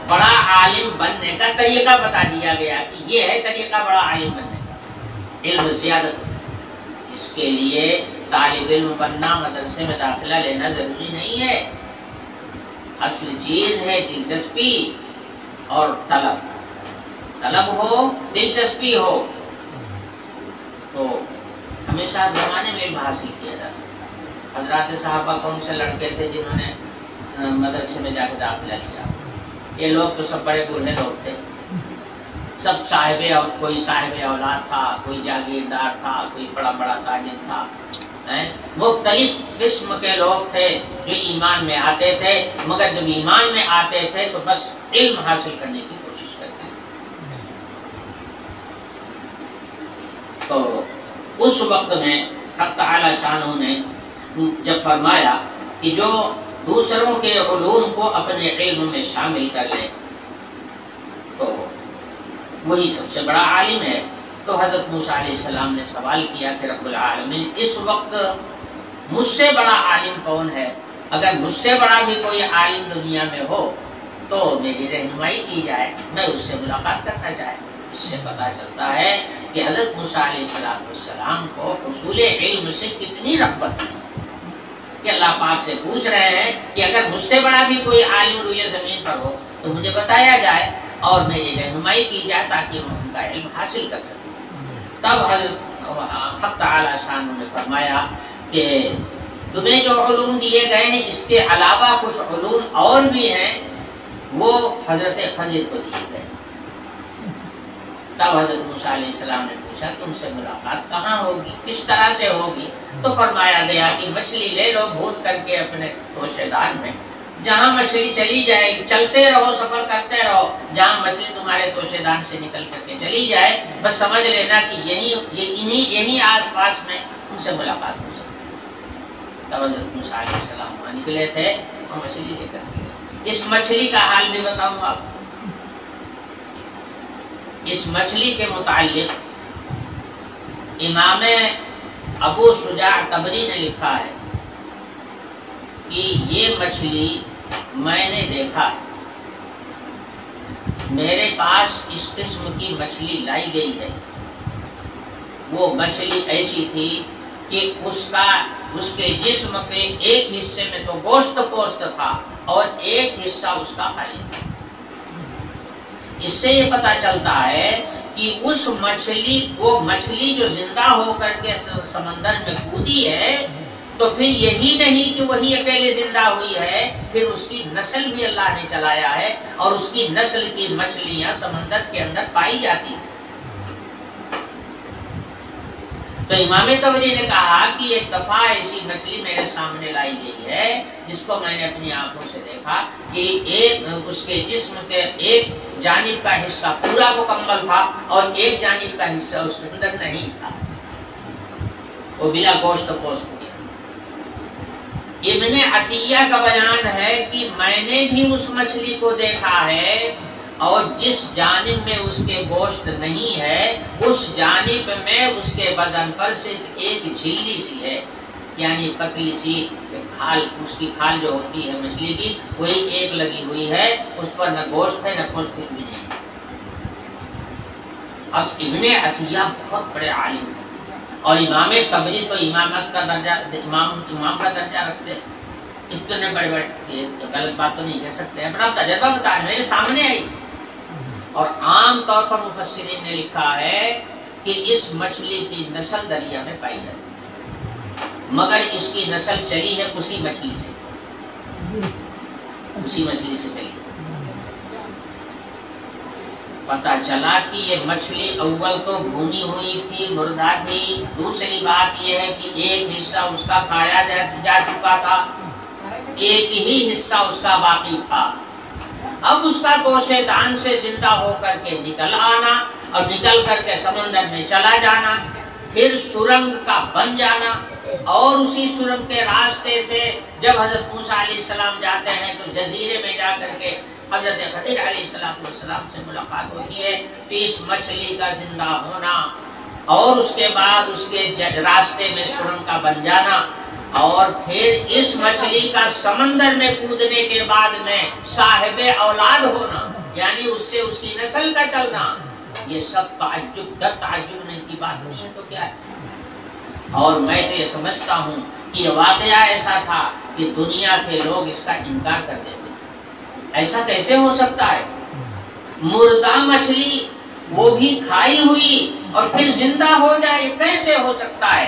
بڑا عالم بننے کا طریقہ بتا دیا گیا کہ یہ ہے طریقہ بڑا عالم بننے کا، علم زیادہ سے۔ اس کے لیے طالب علم بننا، مدرسے میں داخلہ لینا ضروری نہیں ہے، اصل چیز ہے دلچسپی اور طلب ہو، دلچسپی ہو، تو ہمیشہ زمانے میں علم حاصل کیا جا سکتا۔ حضرات صحابہ کون سے لڑکے تھے جنہوں نے مدرسے میں جا کے داخلہ لیا؟ یہ لوگ تو سب بڑے بوڑھے لوگ تھے، سب کوئی صاحب اولاد تھا، کوئی جاگیردار تھا، کوئی بڑا تاجر تھا، مختلف قسم کے لوگ تھے جو ایمان میں آتے تھے، مگر جب ایمان میں آتے تھے تو بس علم حاصل کرنے کی کوشش کرتے تھے۔ تو اس وقت میں حق تعالی شانہ نے جب فرمایا کہ جو دوسروں کے علوم کو اپنے علم میں شامل کر لے تو وہی سب سے بڑا عالم ہے، تو حضرت موسیٰ علیہ السلام نے سوال کیا کہ رب العالمین اس وقت مجھ سے بڑا عالم کون ہے؟ اگر مجھ سے بڑا بھی کوئی عالم دنیا میں ہو تو میری رہنمائی کی جائے، میں اس سے ملاقات کرنا چاہتا ہوں۔ اس سے پتہ چلتا ہے کہ حضرت موسیٰ علیہ السلام کو حصول علم سے کتنی رغبت تھی کہ اللہ پاک سے پوچھ رہے ہیں کہ اگر مجھ سے بڑا بھی کوئی عالم روئے زمین پر ہو تو مجھے بتایا جائے اور میری رہنمائی کی جائے تاکہ میں ان کا علم حاصل کر سکوں۔ تب حضرت حق تعالی شانہ نے فرمایا کہ تمہیں جو علوم دیے گئے ہیں اس کے علاوہ کچھ علوم اور بھی ہیں، وہ حضرت خضر کو دیے گئے۔ تب حضرت موسیٰ علیہ السلام نے پوچھا تم سے ملاقات کہاں ہوگی، کس طرح سے ہوگی؟ تو فرمایا گیا کہ مچھلی لے لو بھون کر کے اپنے توشے دان میں، جہاں مچھلی چلی جائے چلتے رہو، سفر کرتے رہو، جہاں مچھلی تمہارے توشے دان سے نکل کر کے چلی جائے بس سمجھ لینا کہ یہی آس پاس میں ان سے ملاقات ہو سکتی۔ تب حضرت موسیٰ علیہ السلام وہاں نکلے تھے اور مچھلی لے کر کے گئے۔ اس مچھلی کا حال بھی بتاؤں آپ، اس مچھلی کے متعلق امام ابو شجاع طبری نے لکھا ہے کہ یہ مچھلی میں نے دیکھا، میرے پاس اس قسم کی مچھلی لائی گئی ہے۔ وہ مچھلی ایسی تھی کہ اس کے جسم کے ایک حصے میں تو گوشت پوشت تھا اور ایک حصہ اس کا خالی تھا۔ اس سے یہ پتہ چلتا ہے کہ وہ مچھلی جو زندہ ہو کر کے سمندر میں کودی ہے تو پھر یہی نہیں کہ وہی اکیلے زندہ ہوئی ہے، پھر اس کی نسل بھی اللہ نے چلایا ہے، اور اس کی نسل کی مچھلیاں سمندر کے اندر پائی جاتی ہیں۔ تو امام طبری نے کہا کہ ایک دفعہ ایسی مچھلی میرے سامنے لائی گئی ہے جس کو میں نے اپنی آنکھوں سے دیکھا کہ ایک اس کے جسم کے ایک جانب کا حصہ پورا مکمل تھا اور ایک جانب کا حصہ اس کے اندر نہیں تھا، وہ بلا گوشت پوست کیا۔ ابن عطیہ کا بیان ہے کہ میں نے بھی اس مچھلی کو دیکھا ہے، اور جس جانب میں اس کے گوشت نہیں ہے اس جانب میں اس کے بدن پر صرف ایک جھلی سی ہے، یعنی پتلی سی کھال، اس کی کھال جو ہوتی ہے مچھلی کی وہی ایک لگی ہوئی ہے، اس پر نہ گوشت ہے نہ کچھ بھی نہیں۔ اب ابن عطیہ بہت بڑے عالم ہیں، اور امام طبری تو امامت کا درجہ، امام کا درجہ رکھتے ہیں، اتنے بڑے بڑے، یہ غلط بات تو نہیں کہہ سکتے، اپنا تجربہ بتا میرے سامنے آئی۔ اور عام طور پر مفسرین نے لکھا ہے کہ اس مچھلی کی نسل دریا میں پائی جاتی ہے، مگر اس کی نسل چلی ہے اسی مچھلی سے، اسی مچھلی سے چلی۔ پتہ چلا کہ یہ مچھلی اول تو بھونی ہوئی تھی، مردہ تھی، دوسری بات یہ ہے کہ ایک حصہ اس کا کھایا جا چکا تھا، ایک ہی حصہ اس کا باقی تھا۔ اب اس کا گوشے دان سے زندہ ہو کر کے نکل آنا اور نکل کر کے سمندر میں چلا جانا، پھر سرنگ کا بن جانا، اور اسی سرنگ کے راستے سے جب حضرت موسیٰ علیہ السلام جاتے ہیں تو جزیرے میں جا کر کے حضرت خضر علیہ السلام سے ملاقات ہوتی ہے، تو اس مچھلی کا زندہ ہونا اور اس کے بعد اس کے راستے میں سرنگ کا بن جانا، اور پھر اس مچھلی کا سمندر میں کودنے کے بعد میں صاحب اولاد ہونا، یعنی اس سے اس کی نسل کا چلنا، یہ سب تعجب در تعجب نہیں کی بات نہیں ہے تو کیا ہے؟ اور میں تو یہ سمجھتا ہوں کہ یہ واقعہ ایسا تھا کہ دنیا کے لوگ اس کا انکار کر دیتے ہیں۔ ایسا کیسے ہو سکتا ہے؟ مردہ مچھلی وہ بھی کھائی ہوئی اور پھر زندہ ہو جائے، کیسے ہو سکتا ہے؟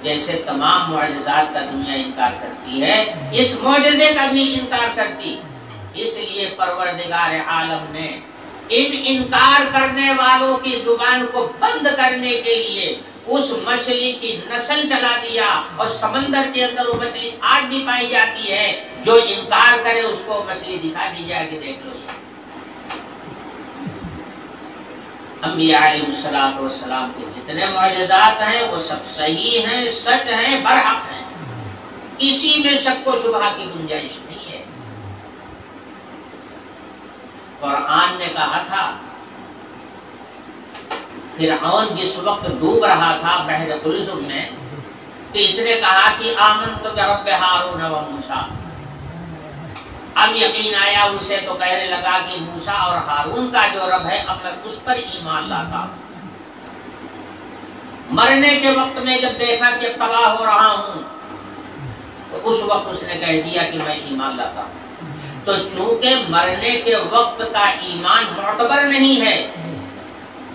جیسے تمام معجزات کا دنیا انکار کرتی ہے، اس معجزے کا بھی انکار کرتی۔ اس لیے پروردگار عالم نے ان انکار کرنے والوں کی زبان کو بند کرنے کے لیے اس مچھلی کی نسل چلا دیا، اور سمندر کے اندر وہ مچھلی آج بھی پائی جاتی ہے، جو انکار کرے اس کو مچھلی دکھا دی جائے کہ دیکھ لو یہ۔ انبیاء علیہ السلام کے جتنے معجزات ہیں وہ سب صحیح ہیں، سچ ہیں، برحق ہیں، کسی میں شک و شبہ کی گنجائش نہیں ہے۔ قرآن نے کہا تھا فرعون جس وقت ڈوب رہا تھا بحر قلزم میں، تو اس نے کہا کہ آمنت برب ہارون و موسیٰ، اب یقین آیا اسے تو کہنے لگا کہ موسیٰ اور ہارون کا جو رب ہے اب میں اس پر ایمان لاتا ہوں۔ مرنے کے وقت میں جب دیکھا کہ تباہ ہو رہا ہوں تو اس وقت اس نے کہہ دیا کہ میں ایمان لاتا ہوں۔ تو چونکہ مرنے کے وقت کا ایمان معتبر نہیں ہے،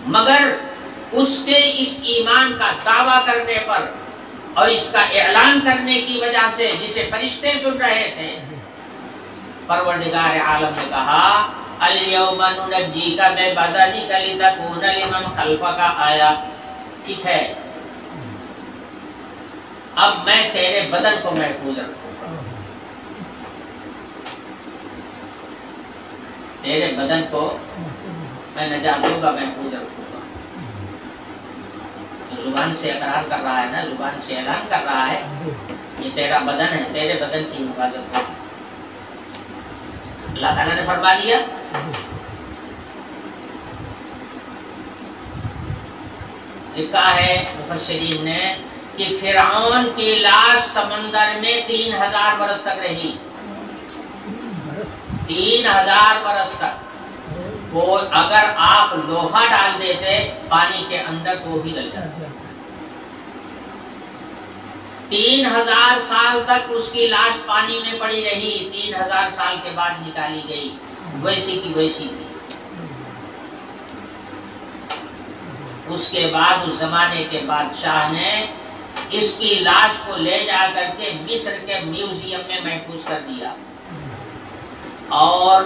مگر اس کے اس ایمان کا دعویٰ کرنے پر اور اس کا اعلان کرنے کی وجہ سے جسے فرشتے سن رہے تھے، پروردگار عالم نے کہا الیوم ننجیک ببدنک لتکون لمن خلفک آیہ، ٹھیک ہے اب میں تیرے بدن کو محفوظ رکھوں گا، تیرے بدن کو میں نجات دوں گا، محفوظ رکھوں گا۔ تو زبان سے اقرار کر رہا ہے نا، زبان سے اعلان کر رہا ہے یہ تیرا بدن ہے، تیرے بدن کی حفاظت ہوگی۔ اللہ تعالیٰ نے فرما دیا۔ لکھا ہے مفسرین نے کہ فرعون کی لاش سمندر میں 3000 برس تک رہی، 3000 برس تک۔ وہ اگر آپ لوہا ڈال دیتے پانی کے اندر تو وہ بھی گل جاتا۔ 3000 سال تک اس کی لاش پانی میں پڑی رہی، 3000 سال کے بعد نکالی گئی، ویسی کی ویسی تھی۔ اس کے بعد اس زمانے کے بادشاہ نے اس کی لاش کو لے جا کر کے مصر کے میوزیم میں محفوظ کر دیا، اور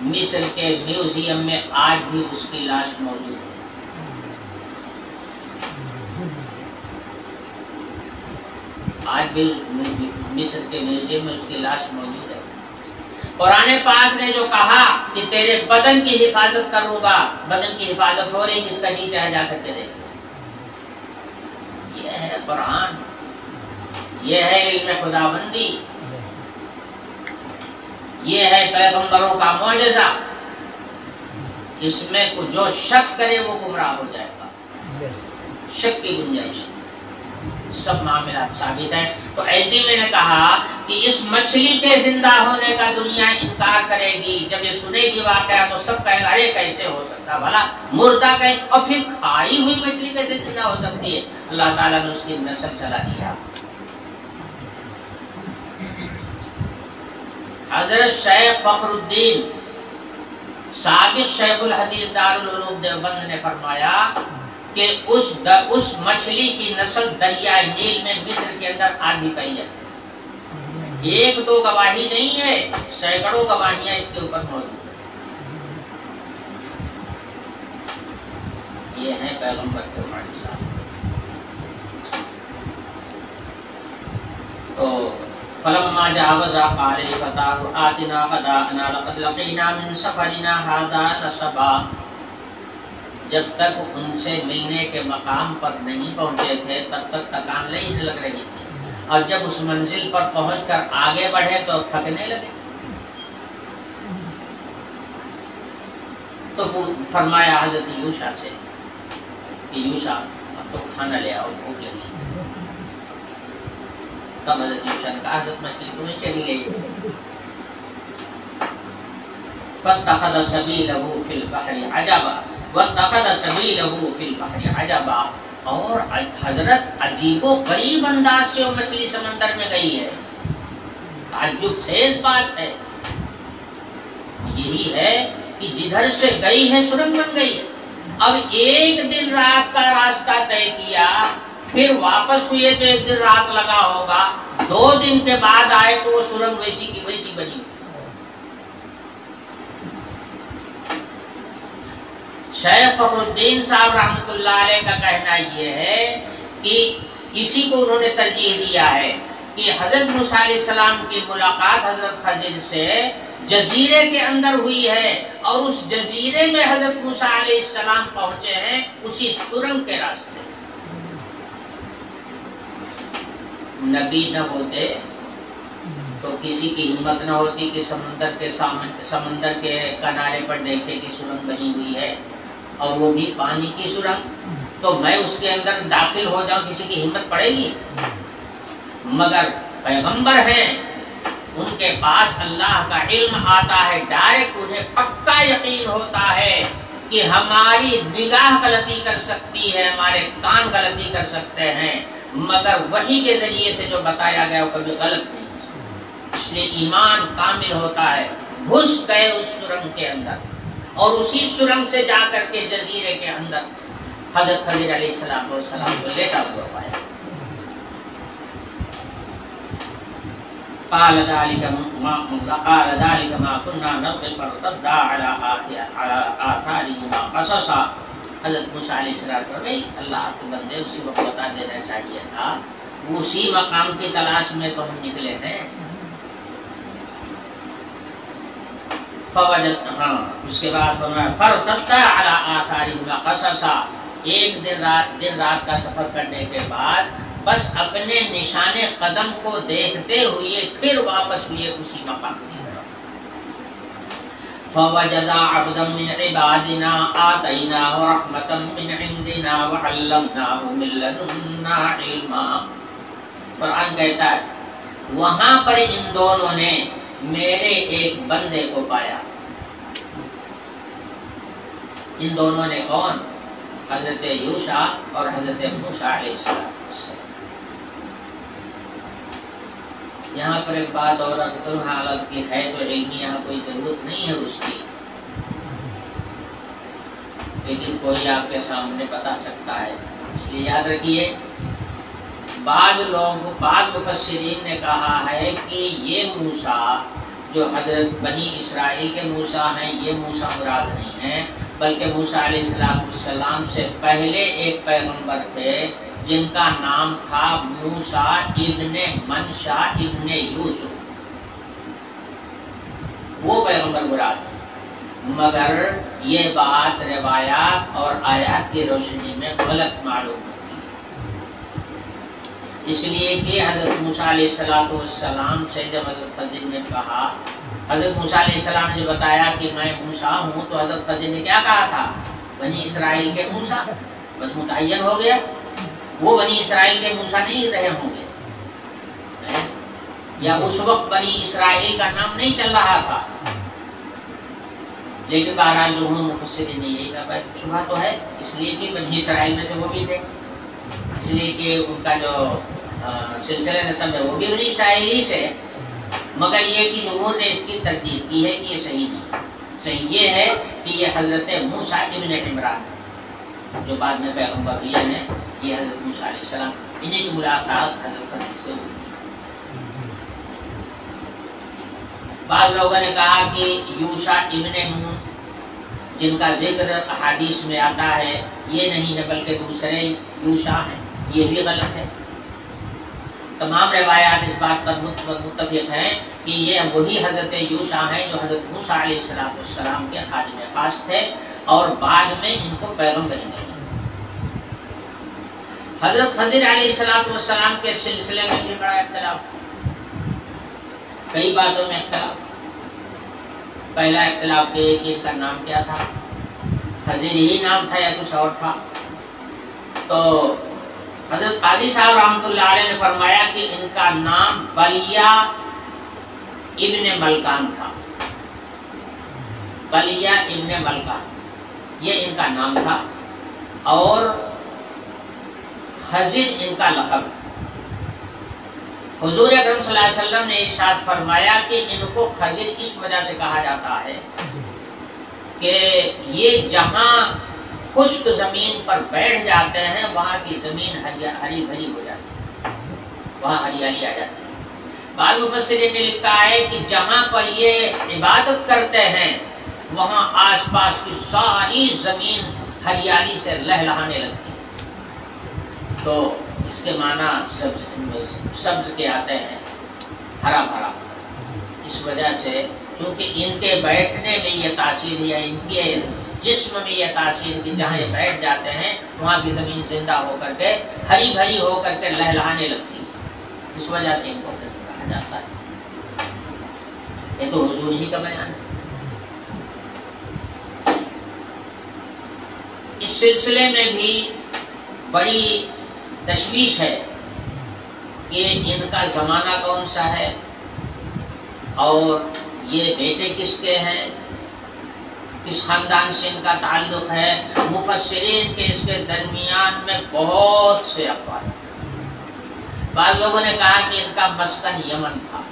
مصر کے میوزیم میں آج بھی اس کی لاش موجود ہے۔ آج بھی مصر کے میوزیم میں اس کی لاش موجود ہے۔ قرآن پاک نے جو کہا کہ تیرے بدن کی حفاظت کروں گا، بدن کی حفاظت ہو رہی، جس کا جی چاہے جا کر کے دیکھ۔ یہ ہے قرآن، یہ ہے علم خداوندی، یہ ہے پیغمبروں کا معجزہ۔ اس میں جو شک کرے وہ گمراہ ہو جائے گا، شک کی گنجائش، سب معاملات ثابت ہیں۔ تو ایسے میں نے کہا کہ اس مچھلی کے زندہ ہونے کا دنیا انکار کرے گی، جب یہ سنے گی واقعہ تو سب کہیں گے ارے کیسے ہو سکتا، بھلا مردہ کہیں، اور پھر کھائی ہوئی مچھلی کیسے زندہ ہو سکتی ہے؟ اللہ تعالیٰ نے اس کی نسل چلا دیا۔ حضرت شیخ فخر الدین سابق شیخ الحدیث دارالعلوم دیوبند نے فرمایا کہ اس مچھلی کی نسل دریائے نیل میں مصر کے اندر آج بھی پائی جاتی ہے۔ ایک دو گواہی نہیں ہے، سینکڑوں گواہیاں اس کے اوپر موجود ہیں۔ یہ ہے پیغمبر کے معجزات۔ تو فلما جاوزا قال لفتاه آتنا غداءنا لقد لقينا من سفرنا هذا نصبا۔ جب تک ان سے ملنے کے مقام پر نہیں پہنچے تھے تب تک تکان نہیں لگ رہی تھی، اور جب اس منزل پر پہنچ کر آگے بڑھے تو تھکنے لگے۔ تو فرمایا حضرت یوشع سے کہ یوشع اب تو کھانا لے آؤ، بھوک لگی۔ تب حضرت یوشع نے کہا حضرت مچھلی تو نہیں چلی گئی۔ فاتخذ سبيله في البحر عجبا واتخذ سبيله في البحر عجبا۔ اور حضرت عجیب و غریب انداز سے وہ مچھلی سمندر میں گئی ہے، تعجب خیز بات ہے۔ یہی ہے کہ جدھر سے گئی ہے سرنگ بن گئی ہے۔ اب ایک دن رات کا راستہ طے کیا، پھر واپس ہوئے تو ایک دن رات لگا ہوگا، 2 دن کے بعد آئے تو وہ سرنگ ویسی کی ویسی بنی۔ شیخ فخر الدین صاحب رحمۃ اللہ علیہ کا کہنا یہ ہے کہ اسی کو انہوں نے ترجیح دیا ہے کہ حضرت موسیٰ علیہ السلام کی ملاقات حضرت خضر سے جزیرے کے اندر ہوئی ہے، اور اس جزیرے میں حضرت موسیٰ علیہ السلام پہنچے ہیں اسی سرنگ کے راستے سے۔ نبی نہ ہوتے تو کسی کی ہمت نہ ہوتی کہ سمندر کے کنارے پر دیکھے کہ سرنگ بنی ہوئی ہے، اور وہ بھی پانی کی سرنگ، تو میں اس کے اندر داخل ہو جاؤں، کسی کی ہمت پڑے گی؟ مگر پیغمبر ہیں، ان کے پاس اللہ کا علم آتا ہے ڈائریکٹ، انہیں پکا یقین ہوتا ہے کہ ہماری نگاہ غلطی کر سکتی ہے، ہمارے کان غلطی کر سکتے ہیں، مگر وحی کے ذریعے سے جو بتایا گیا وہ کبھی غلط نہیں۔ اس لیے ایمان کامل ہوتا ہے۔ گھس گئے اس سرنگ کے اندر، اور اسی سرنگ سے جا کر کے جزیرے کے اندر حضرت خضر علیہ السلام کو لیٹا ہوا پایا۔ قال ذلك ما كنا نبغي فارتدا على آثارهما قصصا۔ حضرت موسیٰ علیہ السلام فرمائی اللہ کے بندے اسی وقت بتا دینا چاہیے تھا، اسی مقام کی تلاش میں تو ہم نکلے ہیں۔ اس کے بعد فرمایا فارتدا على آثارهما قصصا۔ ایک دن رات کا سفر کرنے کے بعد بس اپنے نشان قدم کو دیکھتے ہوئے پھر واپس ہوئے اسی مقام کی طرف۔ فوجدا عبدا من عبادنا آتیناہ رحمتا من عندنا وعلمناہ من لدنا علما۔ قرآن کہتا ہے وہاں پر ان دونوں نے میرے ایک بندے کو پایا۔ ان دونوں نے کون؟ حضرت یوشع اور حضرت موسیٰ علیہ السلام۔ یہاں پر ایک بات اور حالت کی ہے تو علمی یہاں کوئی ضرورت نہیں ہے اس کی، لیکن کوئی آپ کے سامنے بتا سکتا ہے، اس لیے یاد رکھیے بعض مفسرین نے کہا ہے کہ یہ موسیٰ جو حضرت بنی اسرائیل کے موسیٰ ہیں یہ موسیٰ مراد نہیں ہیں، بلکہ موسیٰ علیہ السلام سے پہلے ایک پیغمبر تھے جن کا نام تھا موسیٰ ابن منشا ابن یوسف، وہ پیغمبر مراد ہے، مگر یہ بات روایات اور آیات کی روشنی میں غلط معلوم ہوتی ہے، اس لیے کہ حضرت موسیٰ علیہ السلام سے جب حضرت خضر نے کہا، حضرت موسیٰ علیہ السلام نے بتایا کہ میں موسیٰ ہوں، تو حضرت خضر نے کیا کہا تھا؟ بنی اسرائیل کے موسیٰ، بس متعین ہو گیا، وہ بنی اسرائیل کے موسیٰ نہیں رہے ہوں گے، یا اس وقت بنی اسرائیل کا نام نہیں چل رہا تھا، لیکن بہرحال جمہور مفسرین نے یہی کہا بھائی شبہ تو ہے، اس لیے کہ بنی اسرائیل میں سے وہ بھی تھے، اس لیے کہ ان کا جو سلسلہ نسب ہے وہ بھی بنی اسرائیل سے، مگر یہ کہ جمہور نے اس کی تردید کی ہے کہ یہ صحیح نہیں، صحیح یہ ہے کہ یہ حضرت موسیٰ ابن عمران ہے جو بعد میں پیغمبر ہوئے ہیں، یہ حضرت موسیٰ علیہ السلام، انہیں کی ملاقات حضرت خضر سے ہوئی۔ بعض لوگوں نے کہا کہ یوشع ابن نون جن کا ذکر احادیث میں آتا ہے یہ نہیں ہے بلکہ دوسرے یوشع ہیں، یہ بھی غلط ہے، تمام روایات اس بات پر متفق ہیں کہ یہ وہی حضرت یوشع ہیں جو حضرت موسیٰ علیہ السلام کے خادم خاص تھے اور بعد میں ان کو پیغمبری ملی۔ حضرت خضر علیہ السلام کے سلسلے میں بھی بڑا اختلاف، کئی باتوں میں اختلاف۔ پہلا اختلاف یہ کہ ان کا نام کیا تھا، خضر ہی نام تھا یا کچھ اور تھا؟ تو حضرت قاضی صاحب رحمۃ اللہ علیہ نے فرمایا کہ ان کا نام بلیہ ابن ملکان تھا، بلیہ ابن ملکان یہ ان کا نام تھا، اور خضر ان کا لقب۔ حضور اکرم صلی اللہ علیہ وسلم نے ارشاد فرمایا کہ ان کو خضر اس وجہ سے کہا جاتا ہے کہ یہ جہاں خشک زمین پر بیٹھ جاتے ہیں وہاں کی زمین ہری بھری ہو جاتی ہے، وہاں ہریالی آ جاتی ہے۔ بعض مفسرین نے لکھا ہے کہ جہاں پر یہ عبادت کرتے ہیں وہاں آس پاس کی ساری زمین ہریالی سے لہلہانے لگتی ہے، تو اس کے معنی سبز کے آتے ہیں، ہرا بھرا، اس وجہ سے چونکہ ان کے بیٹھنے میں یہ تاثیر یا ان کے جسم میں یہ تاثیر کہ جہاں یہ بیٹھ جاتے ہیں وہاں کی زمین زندہ ہو کر کے ہری بھری ہو کر کے لہلہانے لگتی ہے، اس وجہ سے ان کو خضر کہا جاتا ہے۔ یہ تو حضور ہی کا بیان ہے۔ اس سلسلے میں بھی بڑی تشویش ہے کہ ان کا زمانہ کون سا ہے اور یہ بیٹے کس کے ہیں، کس خاندان سے ان کا تعلق ہے۔ مفسرین کے اس کے درمیان میں بہت سے اقوال ہیں۔ بعض لوگوں نے کہا کہ ان کا مسکن یمن تھا،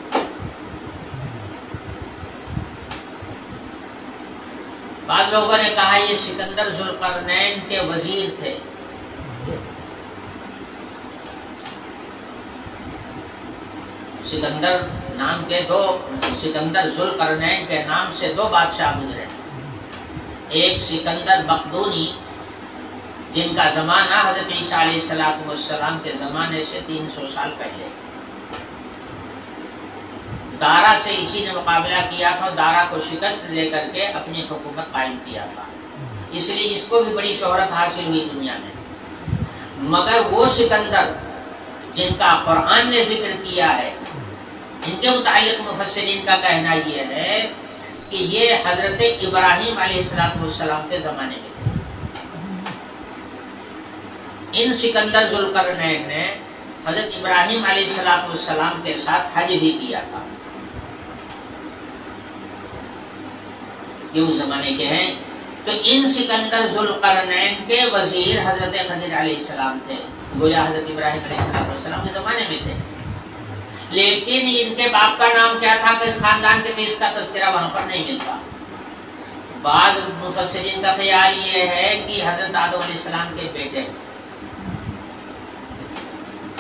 بعض لوگوں نے کہا یہ سکندر ذوالقرنین کے وزیر تھے، سکندر نام کے سکندر ذوالقرنین کے نام سے دو بادشاہ گزرے، ایک سکندر مقدونی جن کا زمانہ حضرت عیسیٰ علیہ السلام کے زمانے سے 300 سال پہلے، دارا سے اسی نے مقابلہ کیا تھا، دارا کو شکست دے کر کے اپنی حکومت قائم کیا تھا، اس لیے اس کو بھی بڑی شہرت حاصل ہوئی دنیا میں۔ مگر وہ سکندر جن کا قرآن نے ذکر کیا ہے، ان کے متعلق مفسرین کا کہنا یہ ہے کہ یہ حضرت ابراہیم علیہ السلام کے زمانے میں تھے۔ ان سکندر ذوالقرنین نے حضرت ابراہیم علیہ السلام کے ساتھ حج بھی کیا تھا، یہ اس زمانے کے ہیں۔ تو ان سکندر ذوالقرنین کے وزیر حضرت خضر علیہ السلام تھے، گویا حضرت ابراہیم علیہ السلام کے زمانے میں تھے، لیکن ان کے باپ کا نام کیا تھا کہ اس خاندان کے اس کا تذکرہ وہاں پر نہیں ملتا۔ بعض مفسرین کا خیال یہ ہے کہ حضرت آدم علیہ السلام کے بیٹے،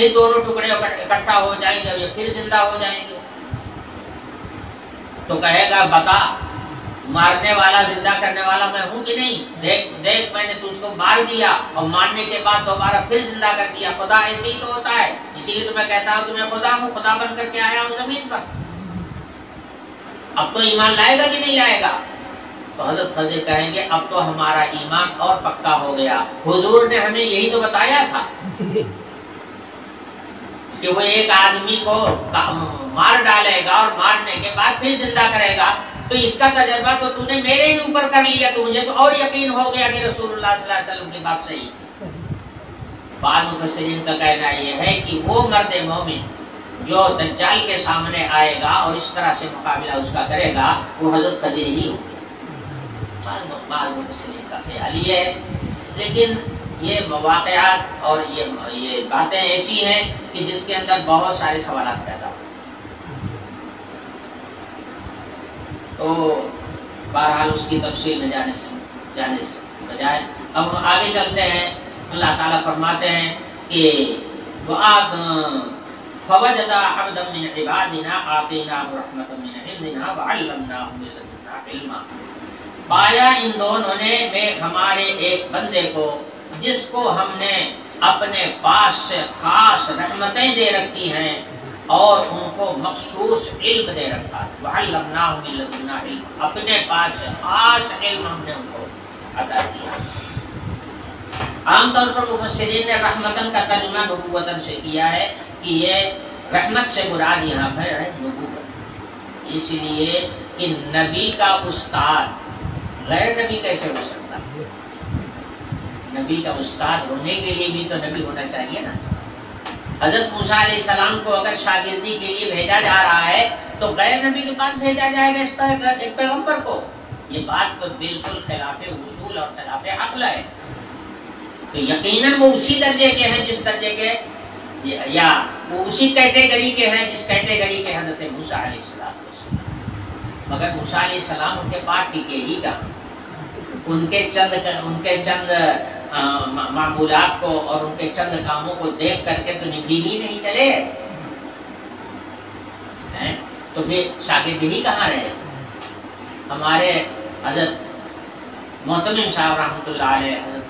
پھر دونوں ٹکڑے اکٹھا ہو جائیں گے اور یہ پھر زندہ ہو جائیں گے. تو کہے گا بتا مارنے والا زندہ کرنے والا میں ہوں کہ نہیں؟ دیکھ میں نے تجھ کو مار دیا اور مارنے کے بعد دوبارہ پھر زندہ کر دیا. خدا ایسے ہی تو ہوتا ہے. اسی لیے تو میں کہتا ہوں کہ میں خدا ہوں، خدا بن کر کے آیا ہوں زمین پر. اب تو ایمان لائے گا کہ نہیں لائے گا؟ تو حضرت خضر کہیں گے اب تو ہمارا ایمان اور پکا ہو گیا. حضور نے ہمیں یہی تو بتایا تھا کہ وہ ایک آدمی کو مار ڈالے گا اور مارنے کے بعد پھر زندہ کرے گا. تو اس کا تجربہ تو نے میرے ہی اوپر کر لیا، تو مجھے تو اور یقین ہو گیا کہ رسول اللہ صلی اللہ علیہ وسلم کی بات صحیح. بعض مفسرین کا کہنا یہ ہے کہ وہ مرد مومن جو دجال کے سامنے آئے گا اور اس طرح سے مقابلہ اس کا کرے گا وہ حضرت خضر ہی ہوں گے. بعض مفسرین کا خیال یہ ہے. لیکن یہ مواقعات اور یہ باتیں ایسی ہیں کہ جس کے اندر بہت سارے سوالات پیدا ہو. تو بہرحال اس کی تفصیل میں جانے سے بجائے اب ہم آگے چلتے ہیں. اللہ تعالیٰ فرماتے ہیں کہ فوجد عبدا من عبادنا آتیناہ رحمۃ من عندنا وعلمناہ من لدنا علما. پایا ان دونوں نے ہمارے ایک بندے کو جس کو ہم نے اپنے پاس سے خاص رحمتیں دے رکھی ہیں اور ان کو مخصوص علم دے رکھا. وعلمناہ من لدنا علما، اپنے پاس سے خاص علم ہم نے ان کو عطا کیا. عام طور پر مفسرین نے رحمتن کا ترجمہ نبوتن سے کیا ہے کہ یہ رحمت سے مراد یہاں پر ہے نبوت. اس لیے کہ نبی کا استاد غیر نبی کیسے ہو سکتا ہے؟ نبی کا استاد ہونے کے لیے بھی تو نبی ہونا چاہیے نا. حضرت موسیٰ علیہ السلام کو اگر شاگردی کے لیے بھیجا جا رہا ہے تو غیر نبی کے پاس بھیجا جائے گا ایک پیغمبر کو؟ یہ بات تو بالکل خلاف اصول اور خلاف عقل ہے. تو یقیناً وہ اسی درجے کے ہیں جس درجے کے یا وہ اسی کیٹیگری کے ہیں جس کیٹیگری کے حضرت موسیٰ علیہ السلام. مگر موسیٰ علیہ السلام ان کے پاس ٹکے ہی کا ان کے چند معمولات کو اور ان کے چند کاموں کو دیکھ کر کے تو نبھی ہی نہیں چلے. تو پھر شاگرد ہی کہاں رہے؟ ہمارے حضرت معتمم صاحب رحمۃ اللہ علیہ، حضرت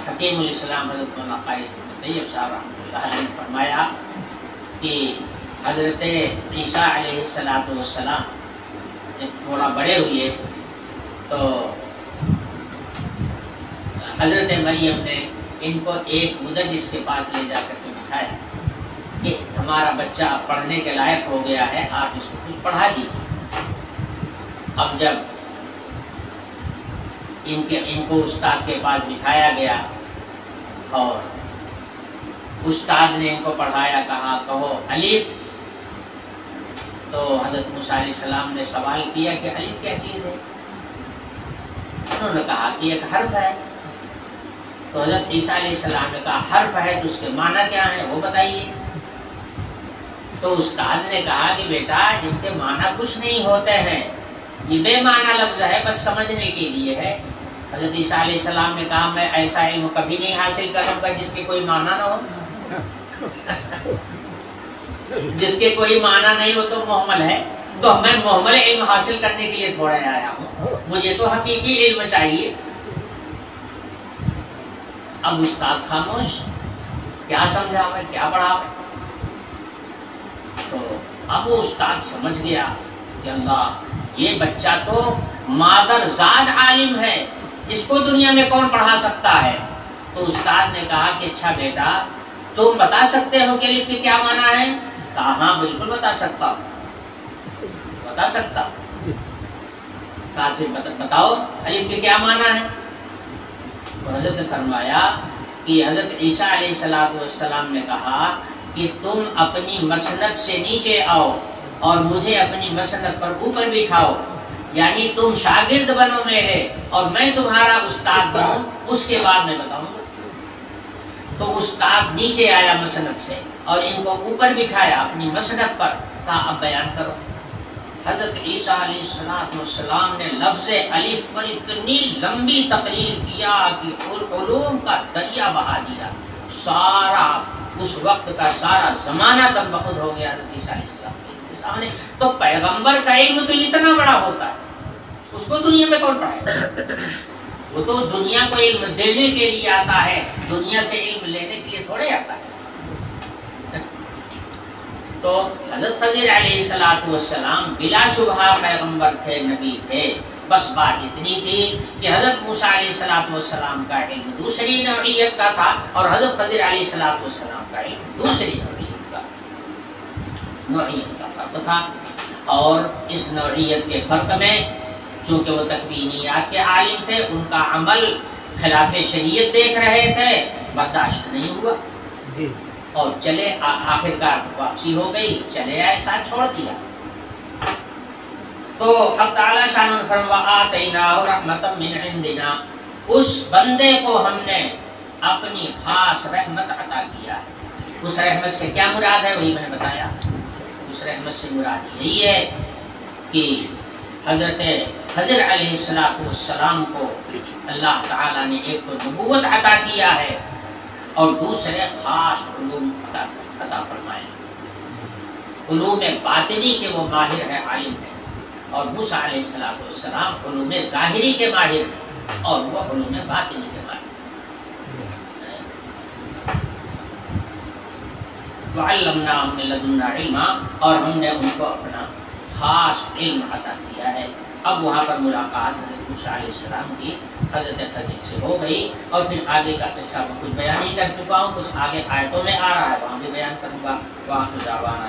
حکیم علیہ السلام، حضرت مولانا قائد طیب صاحب رحمۃ اللہ علیہ نے فرمایا کہ حضرت عیسیٰ علیہ السلام جب تھوڑا بڑے ہوئے تو حضرت مریم نے ان کو ایک مدرس کے پاس لے جا کر کے بٹھایا کہ ہمارا بچہ پڑھنے کے لائق ہو گیا ہے، آپ اس کو کچھ پڑھا دیجیے. اب جب ان کو استاد کے پاس بٹھایا گیا اور استاد نے ان کو پڑھایا، کہا کہو الف. تو حضرت موسیٰ علیہ السلام نے سوال کیا کہ الف کیا چیز ہے؟ انہوں نے کہا کہ ایک حرف ہے. تو حضرت عیسیٰ علیہ السلام نے کہا حرف ہے تو اس کے معنی کیا ہے وہ بتائیے. تو استاد نے کہا کہ بیٹا اس کے معنی کچھ نہیں ہوتے ہیں، یہ بے معنی لفظ ہے، بس سمجھنے کے لیے ہے. حضرت عیسیٰ علیہ السلام نے کہا میں ایسا علم کبھی نہیں حاصل کروں گا جس کے کوئی معنی نہ ہو. جس کے کوئی معنی نہیں ہو تو محمل ہے. تو میں محمل علم حاصل کرنے کے لیے تھوڑا آیا ہوں، مجھے تو حقیقی علم چاہیے. اب استاد خاموش، کیا سمجھا میں کیا پڑھا میں. تو اب وہ استاد سمجھ گیا کہ اللہ یہ بچہ تو مادر زاد عالم ہے، اس کو دنیا میں کون پڑھا سکتا ہے. تو استاد نے کہا کہ اچھا بیٹا تم بتا سکتے ہو کہ الف کے کیا معنی ہے؟ کہا ہاں بالکل بتا سکتا ہوں. کہا پھر بتاؤ الف کے کیا معنی ہے؟ تو حضرت نے فرمایا کہ حضرت عیسیٰ علیہ السلام نے کہا کہ تم اپنی مسند سے نیچے آؤ اور مجھے اپنی مسند پر اوپر بٹھاؤ، یعنی تم شاگرد بنو میرے اور میں تمہارا استاد بنوں، اس کے بعد میں بتاؤں گا. تو استاد نیچے آیا مسند سے اور ان کو اوپر بٹھایا اپنی مسند پر. کہا اب بیان کرو. حضرت عیسیٰ علیہ السلام نے لفظ الف پر اتنی لمبی تقریر کیا کہ علوم کا دریا بہا دیا. سارا اس وقت کا سارا زمانہ تب بخود ہو گیا حضرت عیسیٰ علیہ السلام کے سامنے. تو پیغمبر کا علم تو اتنا بڑا ہوتا ہے، اس کو دنیا میں کون پڑھائے گا؟ وہ تو دنیا کو علم دینے کے لیے آتا ہے، دنیا سے علم لینے کے لیے تھوڑے آتا ہے. تو حضرت خضر علیہ السلام بلا شبہ پیغمبر تھے، نبی تھے. بس بات اتنی تھی کہ حضرت موسیٰ علیہ السلام کا علم دوسری نوعیت کا تھا اور حضرت خضر علیہ السلام کا علم دوسری نوعیت کا فرق تھا. اور اس نوعیت کے فرق میں چونکہ وہ تکوینیات کے عالم تھے، ان کا عمل خلاف شریعت دیکھ رہے تھے، برداشت نہیں ہوا اور چلے آخرکار واپسی ہو گئی، چلے آئے، ساتھ چھوڑ دیا. تو حق تعالیٰ شان فرما آتیناہ رحمتا من عندنا، اس بندے کو ہم نے اپنی خاص رحمت عطا کیا ہے. اس رحمت سے کیا مراد ہے؟ وہی میں نے بتایا. اس رحمت سے مراد یہی ہے کہ حضرت خضر علیہ السلام کو اللہ تعالیٰ نے ایک تو نبوت عطا کیا ہے اور دوسرے خاص علوم عطا فرمائے. علوم باطنی کے وہ ماہر ہے، عالم ہے، اور موسیٰ علیہ السلام علوم ظاہری کے ماہر ہیں اور وہ علوم باطنی کے ماہر ہیں. وَعَلَّمْنَاهُ مِن لَّدُنَّا عِلْمًا، اور ہم نے ان کو اپنا خاص علم عطا کیا ہے. اب وہاں پر ملاقات حضرت موسیٰ علیہ السلام کی حضرت خضر سے ہو گئی اور پھر آگے کا قصہ میں کچھ بیان ہی کر چکا ہوں، کچھ آگے آیتوں میں آ رہا ہے، وہاں بھی بیان کروں گا. وآخر دعوانا